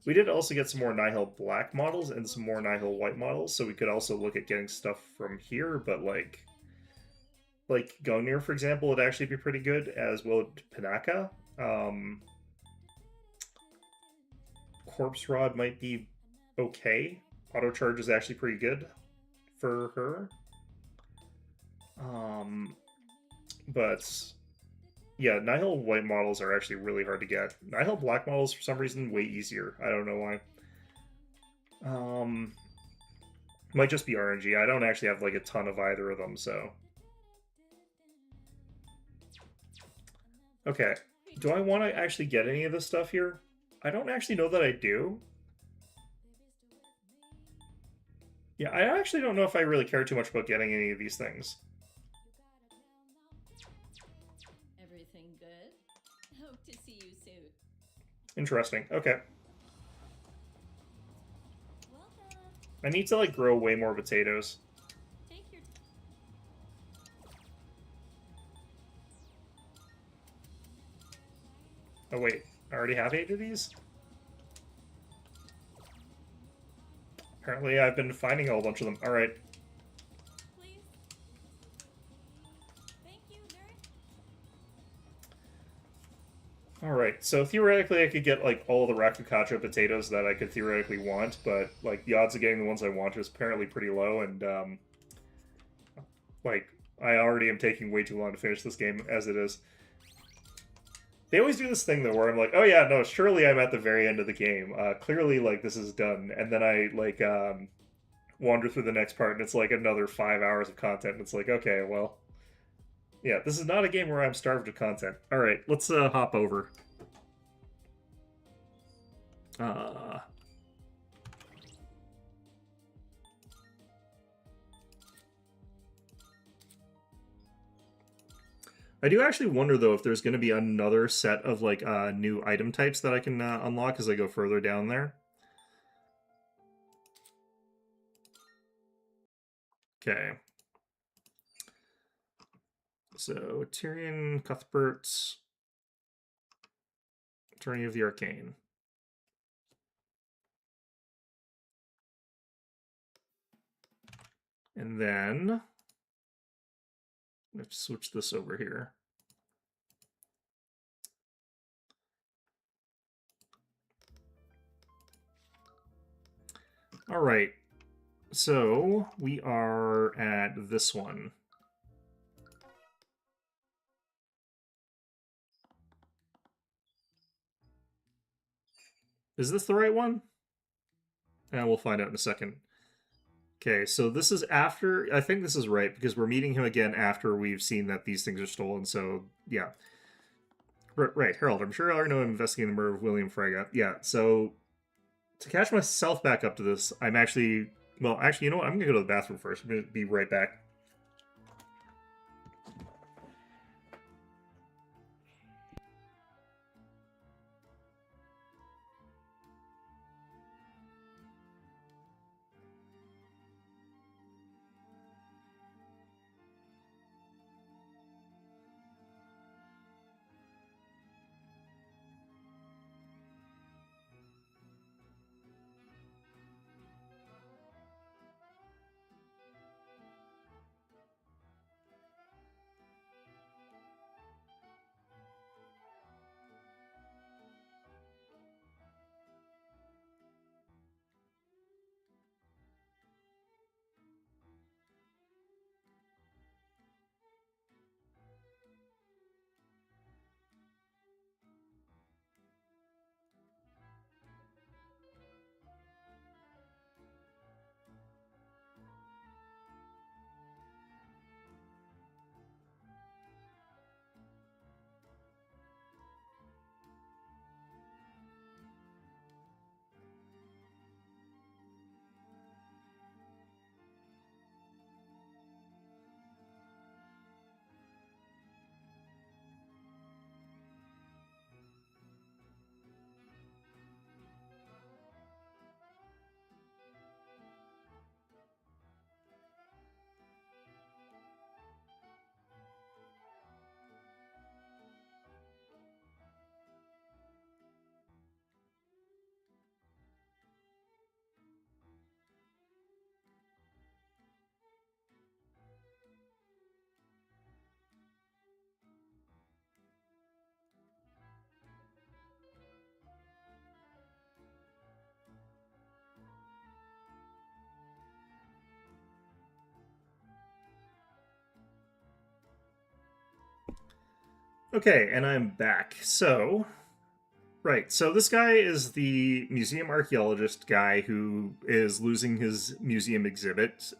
We did also get some more Nihil black models and some more Nihil white models, so we could also look at getting stuff from here, but like Gonir, for example, would actually be pretty good, as well as Panaka. Corpse Rod might be okay. Auto Charge is actually pretty good for her. But yeah, Nihil white models are actually really hard to get. Nihil black models, for some reason, way easier. I don't know why. Might just be RNG. I don't actually have like a ton of either of them, so. Okay. Do I want to actually get any of this stuff here? I don't actually know that I do. Yeah, I actually don't know if I really care too much about getting any of these things. Everything good? Hope to see you soon. Interesting. Okay. Welcome. I need to, like, grow way more potatoes. Take your Oh, wait. I already have 8 of these? Apparently I've been finding a whole bunch of them. Alright. Please. Thank you, nurse. Alright, so theoretically I could get, like, all the Rakukacha potatoes that I could theoretically want, but, like, the odds of getting the ones I want is apparently pretty low, and, like, I already am taking way too long to finish this game as it is. They always do this thing, though, where I'm like, oh yeah, no, surely I'm at the very end of the game. Clearly, like, this is done. And then I, like, wander through the next part, and it's like another 5 hours of content. And it's like, okay, well, yeah, this is not a game where I'm starved of content. All right, let's hop over. I do actually wonder, though, if there's going to be another set of, like, new item types that I can unlock as I go further down there. Okay. So, Tyrion, Cuthbert, Attorney of the Arcane. And then let's switch this over here. All right. So we are at this one. Is this the right one? And we'll find out in a second. Okay, so this is after, I think this is right, because we're meeting him again after we've seen that these things are stolen, so yeah. Right, Harold, I'm sure I already know I'm investigating the murder of William Frega. Yeah, so to catch myself back up to this, I'm actually, well, actually, you know what? I'm going to go to the bathroom first. I'm going to be right back. Okay, and I'm back. So, right, so this guy is the museum archaeologist guy who is losing his museum exhibit.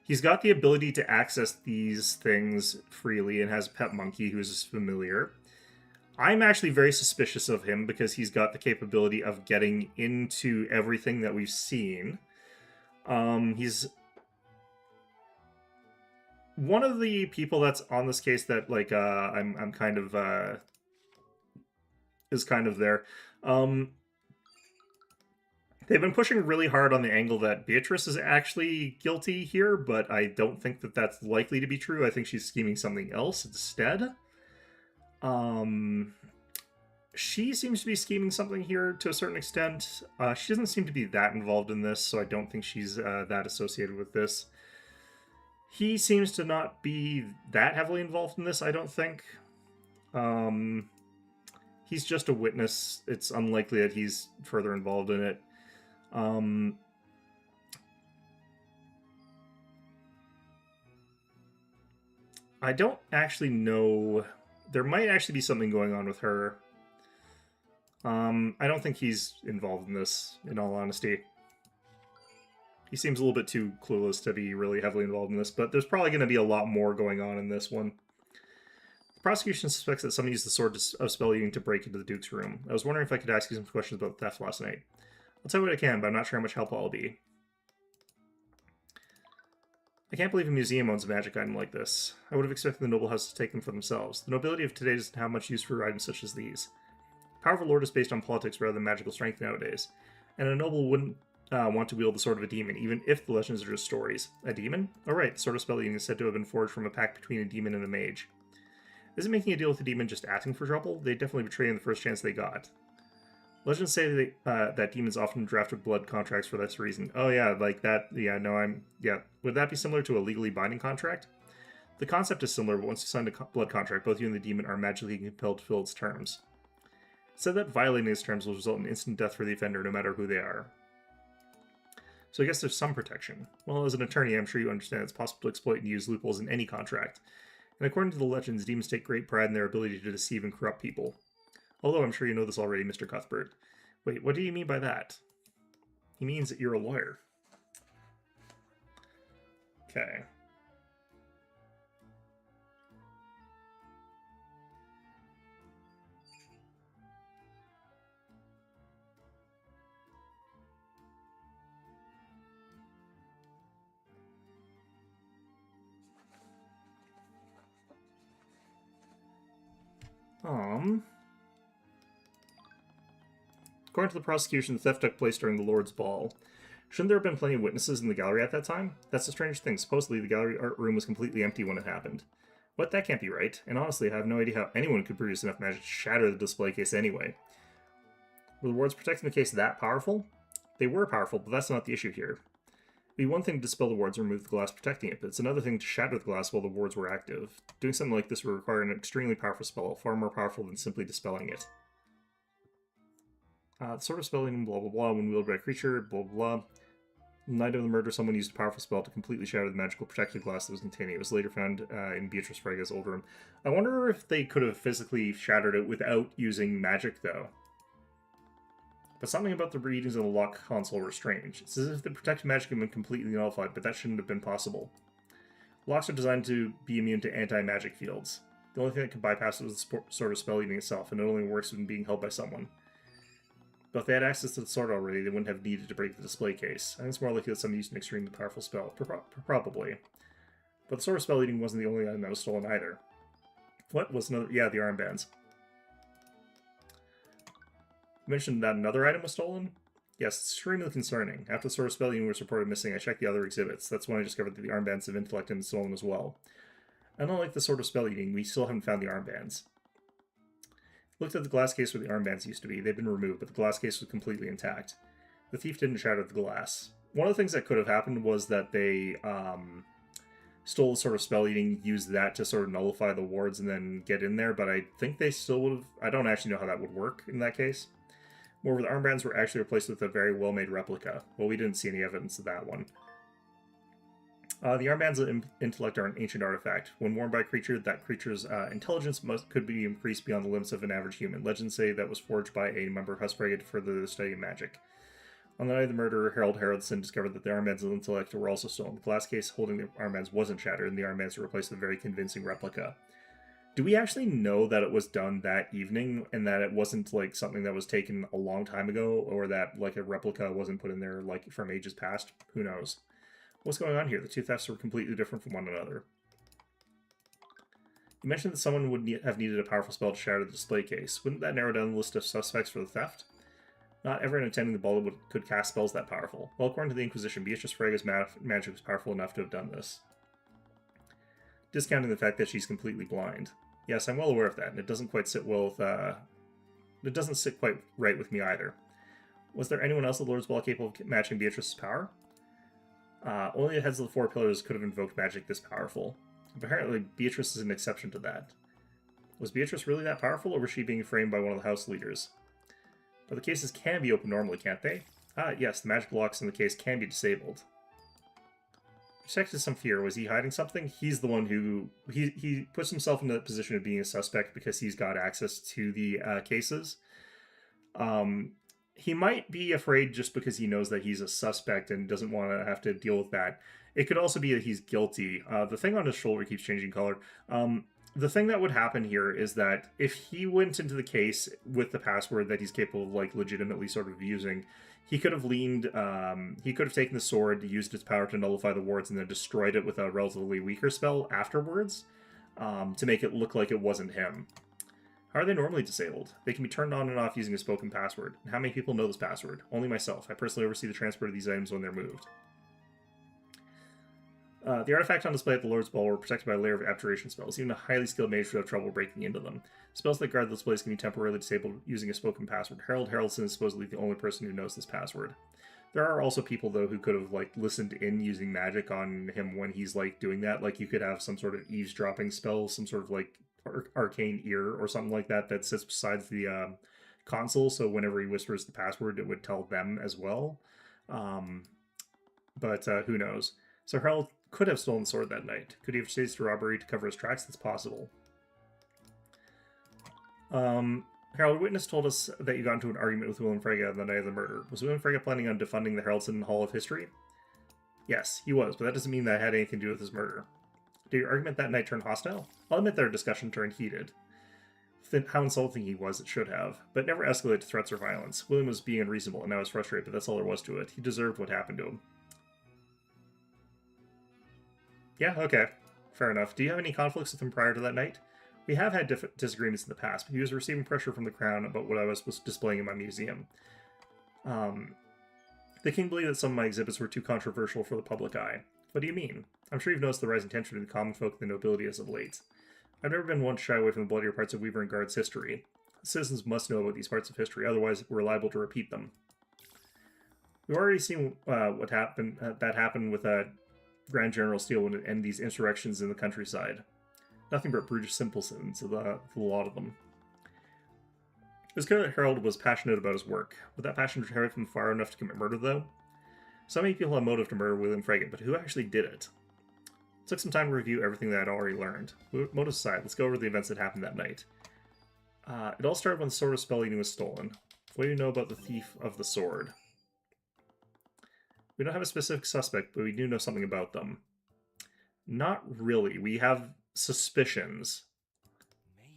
He's got the ability to access these things freely and has a pet monkey who's familiar. I'm actually very suspicious of him because he's got the capability of getting into everything that we've seen. He's one of the people that's on this case that like I'm kind of is kind of there. They've been pushing really hard on the angle that Beatrice is actually guilty here, but I don't think that that's likely to be true. I think she's scheming something else instead. She seems to be scheming something here to a certain extent. She doesn't seem to be that involved in this, so I don't think she's that associated with this. He seems to not be that heavily involved in this, I don't think. Um, he's just a witness. It's unlikely that he's further involved in it. I don't actually know. There might actually be something going on with her. I don't think he's involved in this, in all honesty. He seems a little bit too clueless to be really heavily involved in this, but there's probably going to be a lot more going on in this one. The prosecution suspects that someone used the sword of spell eating to break into the Duke's room. I was wondering if I could ask you some questions about the theft last night. I'll tell you what I can, but I'm not sure how much help I'll be. I can't believe a museum owns a magic item like this. I would have expected the noble house to take them for themselves. The nobility of today doesn't have much use for items such as these. The power of a lord is based on politics rather than magical strength nowadays, and a noble wouldn't want to wield the sword of a demon, even if the legends are just stories. A demon? Oh right, the sword of spell eating is said to have been forged from a pact between a demon and a mage. Isn't making a deal with a demon just asking for trouble? They'd definitely betray him the first chance they got. Legends say that demons often drafted blood contracts for this reason. Oh yeah, like that. Yeah, no, yeah. Would that be similar to a legally binding contract? The concept is similar, but once you sign a blood contract, both you and the demon are magically compelled to fill its terms. It said that violating its terms will result in instant death for the offender, no matter who they are. So I guess there's some protection. Well, as an attorney, I'm sure you understand it's possible to exploit and use loopholes in any contract. And according to the legends, demons take great pride in their ability to deceive and corrupt people. Although I'm sure you know this already, Mr. Cuthbert. Wait, what do you mean by that? He means that you're a lawyer. Okay. According to the prosecution, the theft took place during the Lord's Ball. Shouldn't there have been plenty of witnesses in the gallery at that time? That's a strange thing. Supposedly, the gallery art room was completely empty when it happened. What? That can't be right. And honestly, I have no idea how anyone could produce enough magic to shatter the display case anyway. Were the wards protecting the case that powerful? They were powerful, but that's not the issue here. It'd be one thing to dispel the wards and remove the glass protecting it, but it's another thing to shatter the glass while the wards were active. Doing something like this would require an extremely powerful spell, far more powerful than simply dispelling it. The sword of spelling, blah blah blah, when wielded by a creature, blah blah blah. The night of the murder, someone used a powerful spell to completely shatter the magical protective glass that was containing it. It was later found in Beatrice Frega's old room. I wonder if they could have physically shattered it without using magic, though. But something about the readings of the lock console were strange. It's as if the protective magic had been completely nullified, but that shouldn't have been possible. Locks are designed to be immune to anti-magic fields. The only thing that could bypass it was the sword of spell eating itself, and it only works when being held by someone. But if they had access to the sword already, they wouldn't have needed to break the display case. I think it's more likely that someone used an extremely powerful spell. Probably. But the sword of spell eating wasn't the only item that was stolen either. What was another? Yeah, the armbands. You mentioned that another item was stolen? Yes, it's extremely concerning. After the sword of spell eating was reported missing, I checked the other exhibits. That's when I discovered that the armbands of intellect had been stolen as well. And unlike the sword of spell eating, we still haven't found the armbands. Looked at the glass case where the armbands used to be. They've been removed, but the glass case was completely intact. The thief didn't shatter the glass. One of the things that could have happened was that they stole the sort of spell eating, used that to sort of nullify the wards and then get in there, but I think they still would have... I don't actually know how that would work in that case. Moreover, the armbands were actually replaced with a very well-made replica. Well, we didn't see any evidence of that one. The armbands of intellect are an ancient artifact. When worn by a creature, that creature's intelligence could be increased beyond the limits of an average human. Legends say that was forged by a member of House Frege to further the study of magic. On the night of the murder, Harold Haraldson discovered that the armbands of intellect were also stolen. The glass case holding the armbands wasn't shattered, and the armbands were replaced with a very convincing replica. Do we actually know that it was done that evening, and that it wasn't like something that was taken a long time ago, or that like a replica wasn't put in there like from ages past? Who knows? What's going on here? The two thefts were completely different from one another. You mentioned that someone would have needed a powerful spell to shatter the display case. Wouldn't that narrow down the list of suspects for the theft? Not everyone attending the ball could cast spells that powerful. Well, according to the Inquisition, Beatrice Frega's magic was powerful enough to have done this. Discounting the fact that she's completely blind. Yes, I'm well aware of that, and it doesn't quite sit well with It doesn't sit quite right with me either. Was there anyone else at Lord's Ball capable of matching Beatrice's power? Only the heads of the four pillars could have invoked magic this powerful. Apparently, Beatrice is an exception to that. Was Beatrice really that powerful, or was she being framed by one of the house leaders? But the cases can be opened normally, can't they? Yes, the magic locks in the case can be disabled. Detected some fear. Was he hiding something? He's the one who... He puts himself in the position of being a suspect because he's got access to the cases. He might be afraid just because he knows that he's a suspect and doesn't want to have to deal with that. It could also be that he's guilty. The thing on his shoulder keeps changing color. The thing that would happen here is that if he went into the case with the password that he's capable of, like, legitimately sort of using, he could have he could have taken the sword, used its power to nullify the wards, and then destroyed it with a relatively weaker spell afterwards, to make it look like it wasn't him. How are they normally disabled? They can be turned on and off using a spoken password. And how many people know this password? Only myself. I personally oversee the transport of these items when they're moved. The artifacts on display at the Lord's Ball were protected by a layer of abjuration spells. Even a highly skilled mage would have trouble breaking into them. Spells that guard the displays can be temporarily disabled using a spoken password. Harold Harrelson is supposedly the only person who knows this password. There are also people, though, who could have, like, listened in using magic on him when he's, like, doing that. Like, you could have some sort of eavesdropping spell, some sort of, like, arcane ear or something like that that sits beside the console, so whenever he whispers the password, it would tell them as well. But who knows? So Harold could have stolen the sword that night. Could he have staged a robbery to cover his tracks? That's possible. Harold, witness told us that you got into an argument with Willem Frege on the night of the murder. Was Willem Frege planning on defunding the Haraldson Hall of History? Yes, he was, but that doesn't mean that it had anything to do with his murder. Did your argument that night turn hostile? I'll admit their discussion turned heated. How insulting he was, it should have. But it never escalated to threats or violence. William was being unreasonable, and I was frustrated, but that's all there was to it. He deserved what happened to him. Yeah, okay. Fair enough. Do you have any conflicts with him prior to that night? We have had disagreements in the past, but he was receiving pressure from the Crown about what I was displaying in my museum. The king believed that some of my exhibits were too controversial for the public eye. What do you mean? I'm sure you've noticed the rising tension between the common folk and the nobility as of late. I've never been one to shy away from the bloodier parts of Weaver and Guard's history. Citizens must know about these parts of history, otherwise we're liable to repeat them. We've already seen what happened with Grand General Steele and these insurrections in the countryside. Nothing but brutish simpletons, a lot of them. It was clear that Harold was passionate about his work. Would that passion carry him far enough to commit murder, though? So many people have motive to murder William Frege, but who actually did it? It took some time to review everything that I'd already learned. Motive aside, let's go over the events that happened that night. It all started when the Sword of Spell Eating was stolen. What do you know about the thief of the sword? We don't have a specific suspect, but we do know something about them. Not really. We have suspicions. Maybe.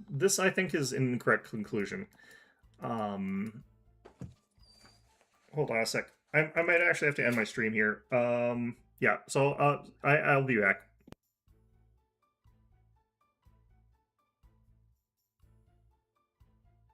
This, I think, is an incorrect conclusion. Hold on a sec. I might actually have to end my stream here. Yeah, so I'll be back.